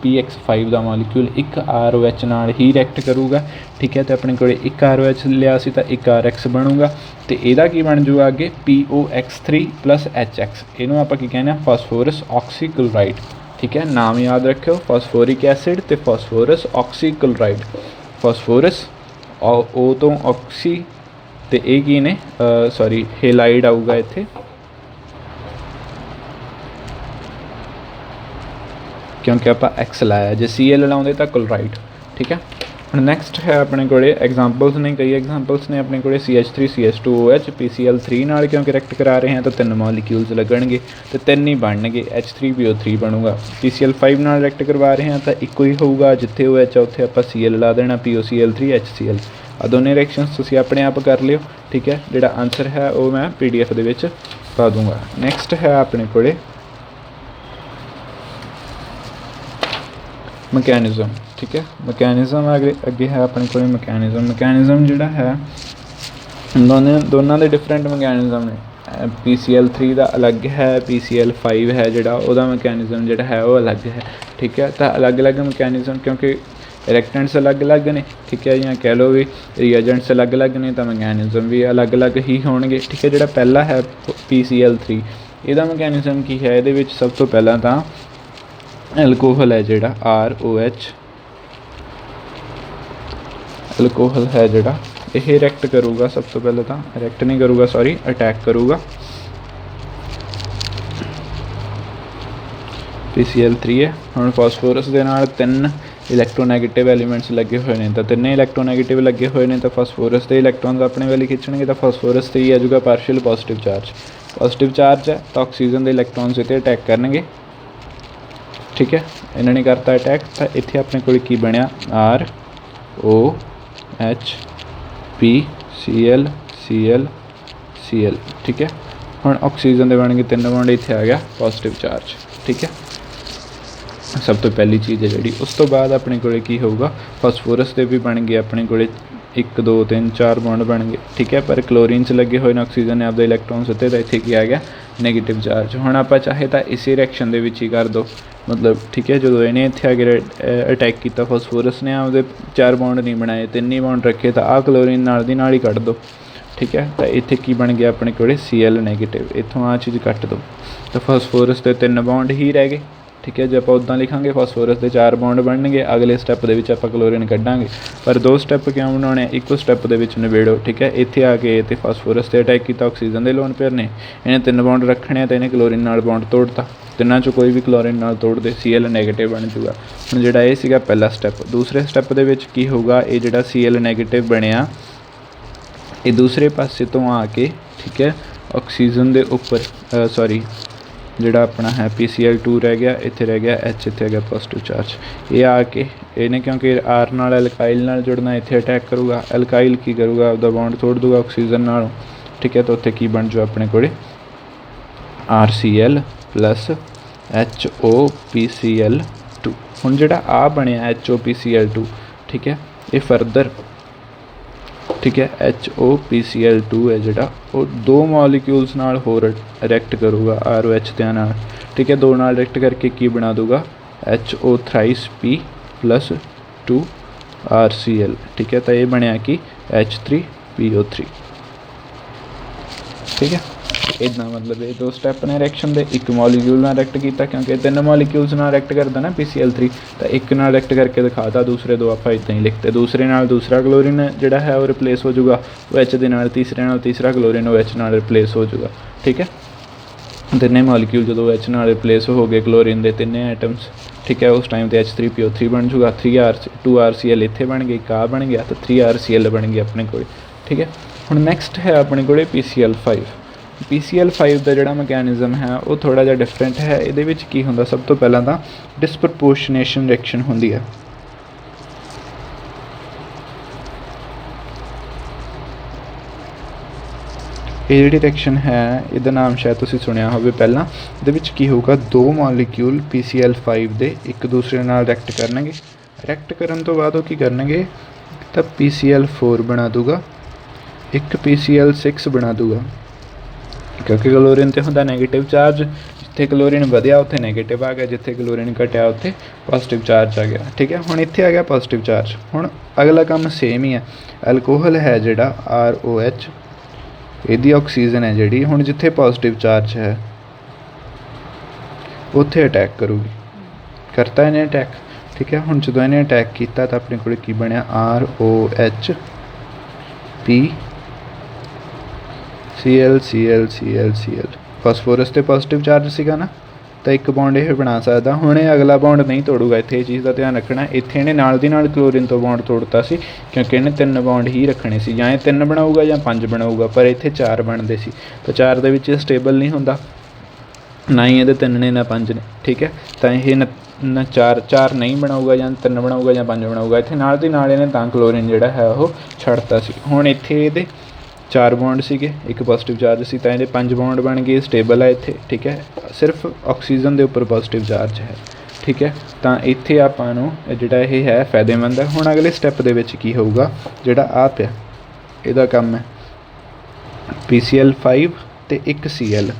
Speaker 1: PX5 का मॉलीक्यूल एक ROH नाल ही रिएक्ट करूँगा। ठीक है, तो अपने को एक ROH लिया सी तो एक RH बनूगा, तो यदा की बन जूगा अगे POX3 + HX, इनू आप की कहने फास्फोरस ऑक्सीक्लोराइड। ठीक है, नाम याद रखियो, फास्फोरिक एसिड तो फास्फोरस ऑक्सीक्लोराइड। फास्फोरस ओ तो ऑक्सी तो ये की ने सॉरी हेलाइड आऊगा इत्थे, क्योंकि आप एक्स लाया, जो Cl लाते तो क्लोराइड। ठीक है, हम नैक्सट है अपने को एग्जाम्पल्स ने, कई एग्जाम्पल्स ने अपने को CH3 CH2OH PCl3 नाल क्योंकि रिएक्ट करा रहे हैं तो 3 मॉलीक्यूल्स लगणगे, तो 3 ही बनणगे, H3PO3 बनूगा। PCl5 नाल रिएक्ट करवा रहे हैं तो एक ही होगा, जिथे OH है उत्थे आप Cl ला देना, POCl3 HCl। आ दोनों रिएक्शनस तुसीं अपने आप कर लियो। ठीक है, जिहड़ा आंसर है वो मैं PDF दे विच पा दूँगा। नैक्सट है अपने को मैकेनिज़म। ठीक है, मैकेनिज़म अगे है अपने को मैकेनिज़म जोड़ा है दोनों के डिफरेंट मैकेनिज़म ने। PCl3 का अलग है, PCl5 है जोड़ा वह मैकेनिज़म जोड़ा है वो अलग है। ठीक है, तो अलग अलग मैकेनिज़म क्योंकि रिएक्टेंट्स अलग अलग ने। ठीक है, या कह लो भी रिएजेंट्स अलग अलग ने, तो मैकेनिज़म भी अलग अलग ही होणगे। ठीक है, जोड़ा पहला है PCl3, इसका मैकेनिज़म की है, ये सब तो पहला तो एल्कोहल है जोड़ा ROH अल्कोहल है जिहड़ा ये रिएक्ट करूगा, सब तो पहले तो रिएक्ट नहीं करूगा, सॉरी अटैक करूगा PCl3 है। हुण फास्फोरस दे नाल 3 इलैक्ट्रोनैगेटिव एलीमेंट्स लगे हुए हैं, तो 3 इलैक्ट्रोनैगेटिव लगे हुए हैं, तो फास्फोरस के इलैक्ट्रॉन्स अपने वाली खिंचणगे, तो फास्फोरस से ही आ जाऊगा पार्शियल पॉजिटिव चार्ज है, तो ऑक्सीजन के इलैक्ट्रॉन्स इत्ते अटैक करनगे। ठीक है, इन्होंने करता अटैक, तो इत्थे अपने कोल की बनिया ROH PCl। ठीक है, हुण ऑक्सीजन के बन गए 3 बॉन्ड, इत्थे आ गया पॉजिटिव चार्ज। ठीक है, सब तो पहली चीज़ है जी। उस तो बाद अपने कोल की होगा, फास्फोरस के भी बन गए अपने कोल 1 2 3 4 बॉन्ड बन गए। ठीक है, पर क्लोरीन च लगे हुए ने, ऑक्सीजन ने आपके इलैक्ट्रॉन उत्ते, तो इत्थे की आ गया नैगेटिव चार्ज। हुण आपां चाहे तो इसी रिएक्शन दे विच ही कर दो, मतलब ठीक है, जो इन्हें इत्थे आके अटैक किया, फास्फोरस ने आपदे 4 बॉन्ड नहीं बनाए, 3 ही बॉन्ड रखे, तो आ क्लोरीन नाल दी नाल ही कट दो। ठीक है, तो इत्थे की बन गया अपने कोल Cl नैगेटिव, इत्थों आ चीज़ कट दो, तो फास्फोरस के 3 बॉन्ड ही रह गए। ठीक है, जो आप उदा लिखांगे फास्फोरस के 4 बॉन्ड बनणगे, अगले स्टैप दे विच आपां क्लोरीन कड्डांगे, पर 2 स्टैप क्यों बनाने, इक्को स्टैप दे विच निबेड़ो। ठीक है, इत्थे आके ते फास्फोरस ते अटैक किया, ऑक्सीजन के लोन पेयर ने, इन्हें 3 बॉन्ड रखने, तो इन्हें क्लोरीन नाल बॉन्ड तोड़ता, तिन्नां चों कोई भी क्लोरीन नाल तोड़ दे, Cl नैगेटिव बन जूगा। हुण जिहड़ा ये सीगा पहला स्टैप, दूसरे स्टैप दे विच की होगा, ये जिहड़ा Cl नैगेटिव बनिया, ये दूसरे पासे तो आके, ठीक है, ऑक्सीजन के उपर सॉरी जिहड़ा अपना है PCl2 रह गया, इत्थे रह गया H, इत्थे आ गया पॉजिटिव चार्ज। ये आके इन्हें क्योंकि R नाल एल्काइल नाल जुड़ना, इत्थे अटैक करूगा, एल्काइल की करूगा, आपदा बॉन्ड तोड़ दूगा ऑक्सीजन नालों। ठीक है, तो उत्थे की बन जाओ अपने कोले RCl प्लस HOPCl2। हुण जिहड़ा आ बनिया HOPCl2, ठीक है, ये फरदर, ठीक है, HOPCl2 है जिहड़ा, वो 2 मॉलीक्यूल्स नाल होर रिएक्ट करूगा ROH दे नाल। ठीक है, 2 नाल रिएक्ट करके की बना दूगा HO3P प्लस 2 RCl। ठीक है, तो ये बनया कि H3PO3। ठीक है, इदा मतलब ये 2 स्टैप ने रिएक्शन दे, 1 मॉलीक्यूल नाल रिएक्ट किया, क्योंकि 3 मॉलीक्यूल्स नाल रिएक्ट करता ना PCl3, तो 1 नाल रिएक्ट करके दिखाता, दूसरे 2 आप इदा ही लिखते, दूसरे नाल दूसरा क्लोरीन जिहड़ा है वो रिप्लेस हो जाऊगा OH दे नाल, तीसरे नाल तीसरा क्लोरीन OH नाल रिप्लेस हो जाऊगा। ठीक है, 3 मॉलीक्यूल जो OH नाल रिप्लेस हो गए क्लोरीन के 3 एटम्स। ठीक है, उस टाइम तो H3PO3 बन जूगा, 2 RCl इत्थे बन गए, का बन गया, तो 3 RCl बन गया अपने को। ठीक है, हुण नैक्सट है अपने को PCl5। PCl5 का जिहड़ा मैकेनिज़म है वो थोड़ा जिहा डिफरेंट है। इहदे विच की हुंदा, सब तो पहला तो डिसप्रपोर्शनेशन रिएक्शन हुंदी है। ये जिहड़ी रिएक्शन है, इहदा नाम शायद तुसीं सुनिया होवे पहला। इहदे विच की होगा, 2 मॉलीक्यूल PCl5 दे एक दूसरे नाल रिएक्ट करनगे, रिएक्ट करन तो बाद वो की करनगे, तो PCl4 बना दूगा, एक PCl6 बना दूगा, क्योंकि क्लोरीन तो होंदा नैगेटिव चार्ज, जिथे क्लोरीन वधिया उत्थे नैगेटिव आ गया, जिथे क्लोरीन घटिया उत्थे पॉजिटिव चार्ज आ गया। ठीक है, हुण इत्थे आ गया पॉजिटिव चार्ज। हुण अगला काम सेम ही है, अल्कोहल है जिहड़ा ROH, इहदी ऑक्सीजन है जिहड़ी, हुण जिथे पॉजिटिव चार्ज है उत्थे अटैक करूगी, करता इन्हें अटैक। ठीक है, हुण जदों इन्हें अटैक किया, तो अपने कोल की बनिया ROH PCl। फास्फोरस तो पॉजिटिव चार्ज सीगा ना, तो एक बॉन्ड ये बना सकता। हुण ये अगला बॉन्ड नहीं तोड़ूगा, इत्थे ये चीज़ का ध्यान रखना। इत्थे इन्हें नाल दी नाल क्लोरीन तो बॉन्ड तोड़ता सी, क्योंकि इन्हें 3 बॉन्ड ही रखने सी, जां 3 बनाऊगा या 5 बनाऊगा, पर इत्थे 4 बनते सी, तो 4 दे विच स्टेबल नहीं हुंदा, ना ही ये 3 ने ना 5 ने। ठीक है, तो ये न 4 नहीं बनाऊगा, या 3 बनाऊगा या 5 बनाऊगा, इत्थे नाल दी नाल इन्हें तां क्लोरीन जिहड़ा है वो छड्डता सी। हुण इत्थे इहदे 4 बॉन्ड सीगे, एक पॉजिटिव चार्ज सी, तो ये 5 बॉन्ड बन गए, स्टेबल है इत्थे। ठीक है, सिर्फ ऑक्सीजन के उपर पॉजिटिव चार्ज है। ठीक है, तो इत्थे आपां नूं जिहड़ा ये है फायदेमंद है। हुण अगले स्टैप दे विच की होऊगा, जिहड़ा आ पिया इहदा काम है PCl5 ते एक Cl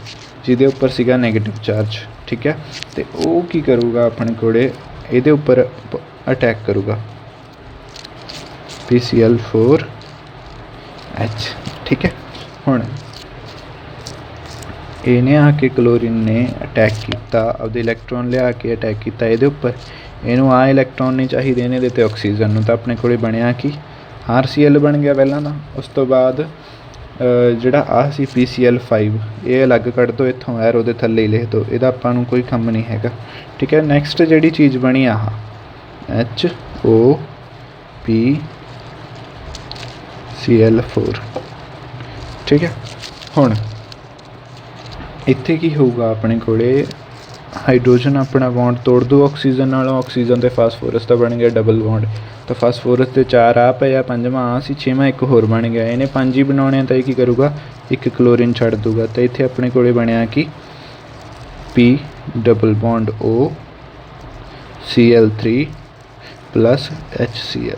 Speaker 1: जिहदे उपर सीगा नैगेटिव चार्ज। ठीक है, तो वो की करूगा, अपने कोले इहदे उपर अटैक करूगा PCl4H। ठीक है, हुण इन्हें आके क्लोरीन ने अटैक किया, अपने इलैक्ट्रॉन लिया के अटैक किया इहदे उपर, इनू आ इलैक्ट्रॉन नहीं चाहिए, इन्हें देते ऑक्सीजन नूं, तो अपने कोले बनिया कि RCl बन गया पहला तो, उस तो बाद ਜਿਹੜਾ ਆਹ ਸੀ PCl5 ਇਹ ਅਲੱਗ ਕੱਢ ਦਿਓ ਇੱਥੋਂ, ਐਰੋ ਦੇ ਥੱਲੇ ਹੀ ਲਿਖ ਦਿਓ, ਇਹਦਾ ਆਪਾਂ ਨੂੰ ਕੋਈ ਕੰਮ ਨਹੀਂ ਹੈਗਾ। ਠੀਕ ਹੈ, ਨੈਕਸਟ ਜਿਹੜੀ ਚੀਜ਼ ਬਣੀ ਆਹ HOPCl4। ਠੀਕ ਹੈ, ਹੁਣ ਇੱਥੇ ਕੀ ਹੋਊਗਾ ਆਪਣੇ ਕੋਲੇ, ਹਾਈਡਰੋਜਨ ਆਪਣਾ ਬੌਂਡ ਤੋੜ ਦੂ ਆਕਸੀਜਨ ਨਾਲੋਂ, ਆਕਸੀਜਨ ਅਤੇ ਫਾਸਫੋਰਸ ਦਾ ਬਣ ਗਿਆ ਡਬਲ ਬੌਂਡ। ਤਾਂ ਫਾਸਫੋਰਸ ਦੇ 4 ਆ ਪਏ ਆ, 5ਵਾਂ ਆ ਸੀ, 6ਵਾਂ ਇੱਕ ਹੋਰ ਬਣ ਗਿਆ। ਇਹਨੇ 5 ਹੀ ਬਣਾਉਣੇ ਤਾਂ ਇਹ ਕੀ ਕਰੂਗਾ, ਇੱਕ ਕਲੋਰੀਨ ਛੱਡ ਦੂਗਾ। ਤਾਂ ਇੱਥੇ ਆਪਣੇ ਕੋਲੇ ਬਣਿਆ ਕਿ P double bond OCl3 + HCl।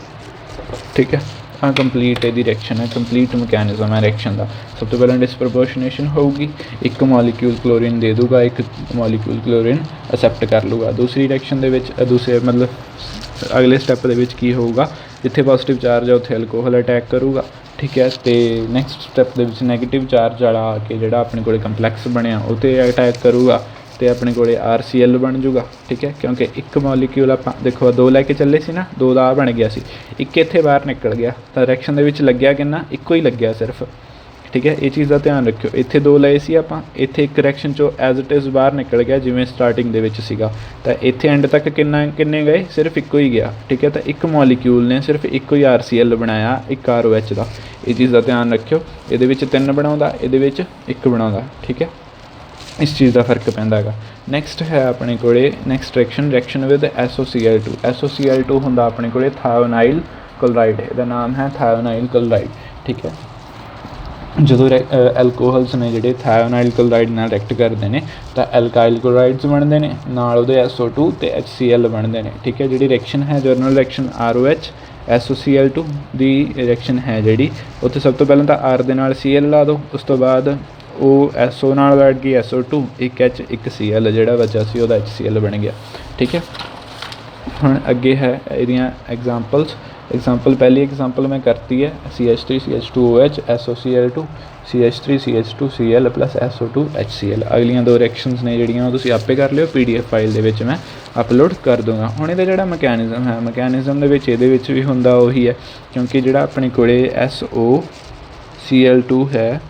Speaker 1: ਠੀਕ ਹੈ, हाँ कंप्लीट ਇਹਦੀ ਰਿਐਕਸ਼ਨ ਹੈ, ਕੰਪਲੀਟ ਮਕੈਨਿਜ਼ਮ ਹੈ ਰਿਐਕਸ਼ਨ ਦਾ। ਸਭ ਤੋਂ ਪਹਿਲਾਂ ਡਿਸਪ੍ਰੋਪੋਰਸ਼ਨੇਸ਼ਨ ਹੋਊਗੀ, ਇੱਕ ਮੋਲੀਕਿਊਲ ਕਲੋਰੀਨ ਦੇ ਦੂਗਾ, ਇੱਕ ਮੋਲੀਕਿਊਲ ਕਲੋਰੀਨ ਅਸੈਪਟ ਕਰ ਲੂਗਾ। ਦੂਸਰੀ ਰਿਐਕਸ਼ਨ ਦੇ ਵਿੱਚ ਦੂਸਰੇ ਮਤਲਬ ਅਗਲੇ ਸਟੈਪ ਦੇ ਵਿੱਚ ਕੀ ਹੋਊਗਾ, ਜਿੱਥੇ ਪੋਜ਼ੀਟਿਵ ਚਾਰਜ ਹੈ ਉੱਥੇ ਅਲਕੋਹਲ ਅਟੈਕ ਕਰੂਗਾ। ਠੀਕ ਹੈ, ਅਤੇ ਨੈਕਸਟ ਸਟੈਪ ਦੇ ਵਿੱਚ ਨੈਗੇਟਿਵ ਚਾਰਜ ਵਾਲਾ ਆ ਕੇ ਜਿਹੜਾ ਆਪਣੇ ਕੋਲ ਕੰਪਲੈਕਸ ਬਣਿਆ ਉਹ 'ਤੇ ਅਟੈਕ ਕਰੂਗਾ ਅਤੇ ਆਪਣੇ ਕੋਲ RCl ਬਣ ਜੂਗਾ। ਠੀਕ ਹੈ, ਕਿਉਂਕਿ ਇੱਕ ਮੋਲੀਕਿਊਲ ਆਪਾਂ ਦੇਖੋ 2 ਲੈ ਕੇ ਚੱਲੇ ਸੀ ਨਾ, 2 ਦਾ ਬਣ ਗਿਆ ਸੀ, ਇੱਕ ਇੱਥੇ ਬਾਹਰ ਨਿਕਲ ਗਿਆ। ਤਾਂ ਰਿਐਕਸ਼ਨ ਦੇ ਵਿੱਚ ਲੱਗਿਆ ਕਿੰਨਾ, ਇੱਕੋ ਹੀ ਲੱਗਿਆ ਸਿਰਫ। ਠੀਕ ਹੈ, ਇਹ ਚੀਜ਼ ਦਾ ਧਿਆਨ ਰੱਖਿਓ। ਇੱਥੇ 2 ਲਏ ਸੀ ਆਪਾਂ, ਇੱਥੇ ਇੱਕ ਰਿਐਕਸ਼ਨ 'ਚੋਂ ਐਜ਼ ਇਟ ਇਜ਼ ਬਾਹਰ ਨਿਕਲ ਗਿਆ ਜਿਵੇਂ ਸਟਾਰਟਿੰਗ ਦੇ ਵਿੱਚ ਸੀਗਾ। ਤਾਂ ਇੱਥੇ ਐਂਡ ਤੱਕ ਕਿੰਨੇ ਗਏ, ਸਿਰਫ ਇੱਕੋ ਹੀ ਗਿਆ। ਠੀਕ ਹੈ, ਤਾਂ ਇੱਕ ਮੋਲੀਕਿਊਲ ਨੇ ਸਿਰਫ ਇੱਕੋ ਹੀ RCl ਬਣਾਇਆ, ਇੱਕ ROH ਦਾ। ਇਹ ਚੀਜ਼ ਦਾ ਧਿਆਨ ਰੱਖਿਓ, ਇਹਦੇ ਵਿੱਚ 3 ਬਣਾਉਂਦਾ, ਇਹਦੇ ਵਿੱਚ 1 ਬਣਾਉਂਦਾ। ਠੀਕ ਹੈ, ਇਸ ਚੀਜ਼ ਦਾ ਫਰਕ ਪੈਂਦਾ ਹੈਗਾ। ਨੈਕਸਟ ਹੈ ਆਪਣੇ ਕੋਲੇ next reaction with SOCl2। SOCl2 ਹੁੰਦਾ ਆਪਣੇ ਕੋਲੇ ਥਾਇਓਨਾਈਲ ਕਲੋਰਾਈਡ, ਇਹਦਾ ਨਾਮ ਹੈ ਥਾਇਓਨਾਈਲ ਕਲੋਰਾਈਡ। ਠੀਕ ਹੈ, ਜਦੋਂ ਐਲਕੋਹਲਸ ਨੇ ਜਿਹੜੇ ਥਾਇਓਨਾਈਲ ਕਲੋਰਾਈਡ ਨਾਲ ਰਿਐਕਟ ਕਰਦੇ ਨੇ ਤਾਂ ਐਲਕਾਈਲ ਕਲੋਰਾਈਡਸ ਬਣਦੇ ਨੇ, ਨਾਲ ਉਹਦੇ SO2 ਅਤੇ HCl ਬਣਦੇ ਨੇ। ਠੀਕ ਹੈ, ਜਿਹੜੀ ਰਿਐਕਸ਼ਨ ਹੈ ਜਨਰਲ ਰਿਐਕਸ਼ਨ ROH SOCl2 ਦੀ ਰਿਐਕਸ਼ਨ ਹੈ ਜਿਹੜੀ, ਉੱਥੇ ਸਭ ਤੋਂ ਪਹਿਲਾਂ ਤਾਂ R ਦੇ ਨਾਲ Cl ਲਾ ਦਿਓ, ਉਸ ਤੋਂ ਬਾਅਦ ਉਹ SO ਨਾਲ ਬੈਠ ਗਈ SO2, ਇੱਕ H ਇੱਕ Cl, ਜਿਹੜਾ ਬਚਿਆ ਸੀ ਉਹਦਾ HCl ਬਣ ਗਿਆ। ਠੀਕ ਹੈ, ਹੁਣ ਅੱਗੇ ਹੈ ਇਹਦੀਆਂ ਐਗਜ਼ਾਮਪਲ ਪਹਿਲੀ ਐਗਜ਼ਾਮਪਲ ਮੈਂ ਕਰਤੀ ਹੈ CH3 CH2OH SOCl2 CH3 CH2Cl + SO2 HCl। ਅਗਲੀਆਂ 2 ਰਿਐਕਸ਼ਨਸ ਨੇ ਜਿਹੜੀਆਂ ਉਹ ਤੁਸੀਂ ਆਪੇ ਕਰ ਲਿਓ, PDF ਫਾਈਲ ਦੇ ਵਿੱਚ ਮੈਂ ਅਪਲੋਡ ਕਰ ਦੂੰਗਾ। ਹੁਣ ਇਹਦਾ ਜਿਹੜਾ ਮਕੈਨਿਜ਼ਮ ਹੈ, ਮਕੈਨਿਜ਼ਮ ਦੇ ਵਿੱਚ ਇਹਦੇ ਵਿੱਚ ਵੀ ਹੁੰਦਾ ਉਹੀ ਹੈ, ਕਿਉਂਕਿ ਜਿਹੜਾ ਆਪਣੇ ਕੋਲੇ SOCl2 ਹੈ,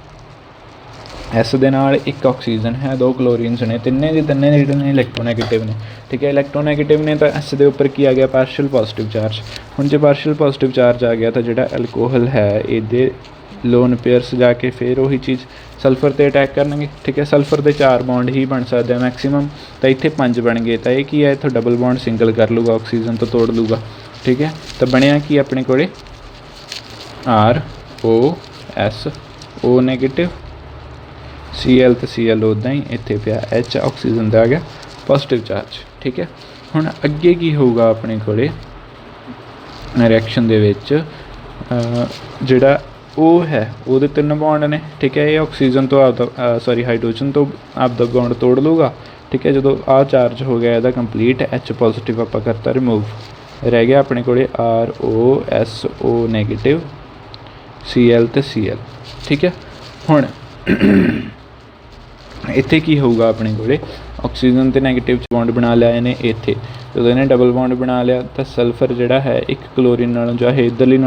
Speaker 1: S ਦੇ ਨਾਲ 1 ਆਕਸੀਜਨ ਹੈ, 2 ਕਲੋਰੀਨਸ ਨੇ, ਤਿੰਨੇ ਦੇ ਜਿਹੜੇ ਨੇ ਇਲੈਕਟ੍ਰੋਨੈਗੇਟਿਵ ਨੇ। ਠੀਕ ਹੈ, ਇਲੈਕਟ੍ਰੋਨੈਗੇਟਿਵ ਨੇ ਤਾਂ S ਦੇ ਉੱਪਰ ਕੀ ਆ ਗਿਆ, ਪਾਰਸ਼ੀਅਲ ਪੋਜ਼ੀਟਿਵ ਚਾਰਜ। ਹੁਣ ਜੇ ਪਾਰਸ਼ੀਅਲ ਪੋਜ਼ੀਟਿਵ ਚਾਰਜ ਆ ਗਿਆ ਤਾਂ ਜਿਹੜਾ ਐਲਕੋਹਲ ਹੈ ਇਹਦੇ ਲੋਨ ਪੇਅਰਸ ਜਾ ਕੇ ਫਿਰ ਉਹੀ ਚੀਜ਼ ਸਲਫਰ 'ਤੇ ਅਟੈਕ ਕਰਨਗੇ। ਠੀਕ ਹੈ, ਸਲਫਰ ਦੇ 4 ਬੌਂਡ ਹੀ ਬਣ ਸਕਦੇ ਆ ਮੈਕਸੀਮਮ, ਤਾਂ ਇੱਥੇ 5 ਬਣ ਗਏ। ਤਾਂ ਇਹ ਕੀ ਹੈ, ਇੱਥੋਂ ਡਬਲ ਬੌਂਡ ਸਿੰਗਲ ਕਰ ਲੂਗਾ, ਆਕਸੀਜਨ ਤੋਂ ਤੋੜ ਲੂਗਾ। ਠੀਕ ਹੈ, ਤਾਂ ਬਣਿਆ ਕੀ ਆਪਣੇ ਕੋਲੇ ROSO ਨੈਗੇਟਿਵ, Cl ਅਤੇ Cl ਉੱਦਾਂ ਹੀ ਇੱਥੇ ਪਿਆ, H ਆਕਸੀਜਨ ਦਾ ਆ ਗਿਆ ਪੋਜ਼ੀਟਿਵ ਚਾਰਜ। ਠੀਕ ਹੈ, ਹੁਣ ਅੱਗੇ ਕੀ ਹੋਊਗਾ ਆਪਣੇ ਕੋਲੇ ਰਿਐਕਸ਼ਨ ਦੇ ਵਿੱਚ, ਜਿਹੜਾ ਉਹ ਹੈ ਉਹਦੇ 3 ਬੌਂਡ ਨੇ। ਠੀਕ ਹੈ, ਇਹ ਆਕਸੀਜਨ ਤੋਂ ਹਾਈਡਰੋਜਨ ਤੋਂ ਆਪਦਾ ਬੌਂਡ ਤੋੜ ਲੂਗਾ। ਠੀਕ ਹੈ, ਜਦੋਂ ਆਹ ਚਾਰਜ ਹੋ ਗਿਆ ਇਹਦਾ ਕੰਪਲੀਟ, H ਪੋਜ਼ੀਟਿਵ ਆਪਾਂ ਕਰਤਾ ਰਿਮੂਵ, ਰਹਿ ਗਿਆ ਆਪਣੇ ਕੋਲੇ ROSO ਨੈਗੇਟਿਵ Cl ਅਤੇ Cl। ਠੀਕ ਹੈ, ਹੁਣ ਇੱਥੇ ਕੀ ਹੋਊਗਾ ਆਪਣੇ ਕੋਲੇ, ਆਕਸੀਜਨ ਅਤੇ ਨੈਗੇਟਿਵ 'ਚ ਬੌਂਡ ਬਣਾ ਲਿਆ ਇਹਨੇ। ਇੱਥੇ ਜਦੋਂ ਇਹਨੇ ਡਬਲ ਬੌਂਡ ਬਣਾ ਲਿਆ ਤਾਂ ਸਲਫਰ ਜਿਹੜਾ ਹੈ ਇੱਕ ਕਲੋਰੀਨ ਨਾਲੋਂ ਚਾਹੇ ਇੱਧਰਲੀ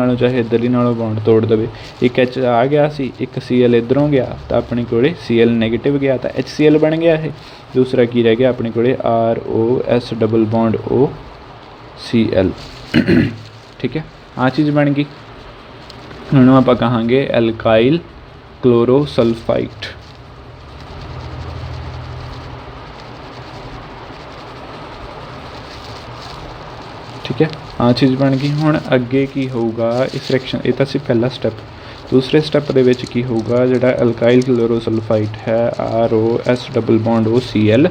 Speaker 1: ਨਾਲੋਂ ਬੌਂਡ ਤੋੜ ਦੇਵੇ। ਇੱਕ H ਆ ਗਿਆ ਸੀ, ਇੱਕ Cl ਇੱਧਰੋਂ ਗਿਆ, ਤਾਂ ਆਪਣੇ ਕੋਲੇ Cl ਨੈਗੇਟਿਵ ਗਿਆ ਤਾਂ HCl ਬਣ ਗਿਆ ਇਹ। ਦੂਸਰਾ ਕੀ ਰਹਿ ਗਿਆ ਆਪਣੇ ਕੋਲੇ ROS ਡਬਲ ਬੌਂਡ OCl। ਠੀਕ ਹੈ, ਆਹ ਚੀਜ਼ ਬਣ ਗਈ। ਹੁਣ ਆਪਾਂ ਕਹਾਂਗੇ ਐਲਕਾਈਲ ਕਲੋਰੋਸਲਫਾਈਟ। ਠੀਕ ਹੈ, ਆਹ ਚੀਜ਼ ਬਣ ਗਈ। ਹੁਣ ਅੱਗੇ ਕੀ ਹੋਊਗਾ ਇਸ ਰਿਐਕਸ਼ਨ, ਇਹ ਤਾਂ ਸੀ ਪਹਿਲਾ ਸਟੈਪ। ਦੂਸਰੇ ਸਟੈਪ ਦੇ ਵਿੱਚ ਕੀ ਹੋਊਗਾ, ਜਿਹੜਾ ਐਲਕਾਈਲ ਕਲੋਰੋਸਲਫਾਈਟ ਹੈ ROS ਡਬਲ ਬੌਂਡ OCl,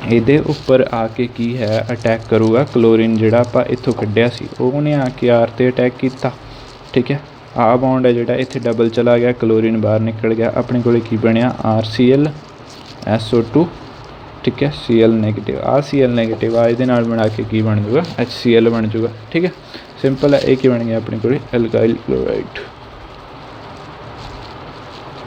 Speaker 1: ਇਹਦੇ ਉੱਪਰ ਆ ਕੇ ਕੀ ਹੈ ਅਟੈਕ ਕਰੂਗਾ ਕਲੋਰੀਨ ਜਿਹੜਾ ਆਪਾਂ ਇੱਥੋਂ ਕੱਢਿਆ ਸੀ, ਉਹਨੇ ਆ ਕੇ R 'ਤੇ ਅਟੈਕ ਕੀਤਾ। ਠੀਕ ਹੈ, ਆਹ ਬੌਂਡ ਹੈ ਜਿਹੜਾ ਇੱਥੇ ਡਬਲ ਚਲਾ ਗਿਆ, ਕਲੋਰੀਨ ਬਾਹਰ ਨਿਕਲ ਗਿਆ, ਆਪਣੇ ਕੋਲ ਕੀ ਬਣਿਆ RCl SO2। ਠੀਕ ਹੈ, Cl ਨੈਗੇਟਿਵ, ਆਹ Cl ਨੈਗੇਟਿਵ ਆ ਇਹਦੇ ਨਾਲ ਬਣਾ ਕੇ ਕੀ ਬਣ ਜੂਗਾ, HCl ਬਣ ਜੂਗਾ। ਠੀਕ ਹੈ, ਸਿੰਪਲ ਹੈ। ਇਹ ਕੀ ਬਣ ਗਿਆ ਆਪਣੇ ਕੋਲ ਐਲਕਾਈਲ ਕਲੋਰਾਈਡ।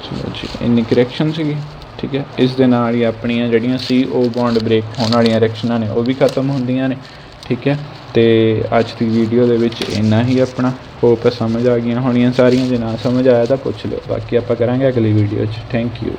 Speaker 1: ਚਲੋ ਜੀ, ਇੰਨੀ ਰਿਐਕਸ਼ਨ ਸੀਗੀ। ਠੀਕ ਹੈ, ਇਸ ਦੇ ਨਾਲ ਹੀ ਆਪਣੀਆਂ ਜਿਹੜੀਆਂ CO ਬੌਂਡ ਬ੍ਰੇਕ ਹੋਣ ਵਾਲੀਆਂ ਰਿਐਕਸ਼ਨਾਂ ਨੇ ਉਹ ਵੀ ਖਤਮ ਹੁੰਦੀਆਂ ਨੇ। ਠੀਕ ਹੈ, ਅਤੇ ਅੱਜ ਦੀ ਵੀਡੀਓ ਦੇ ਵਿੱਚ ਇੰਨਾ ਹੀ ਆਪਣਾ। होप समझ आ गई होनियां सारियां, जे ना समझ आया तो पुछ लो, बाकी आप करांगे अगली वीडियो च। Thank you.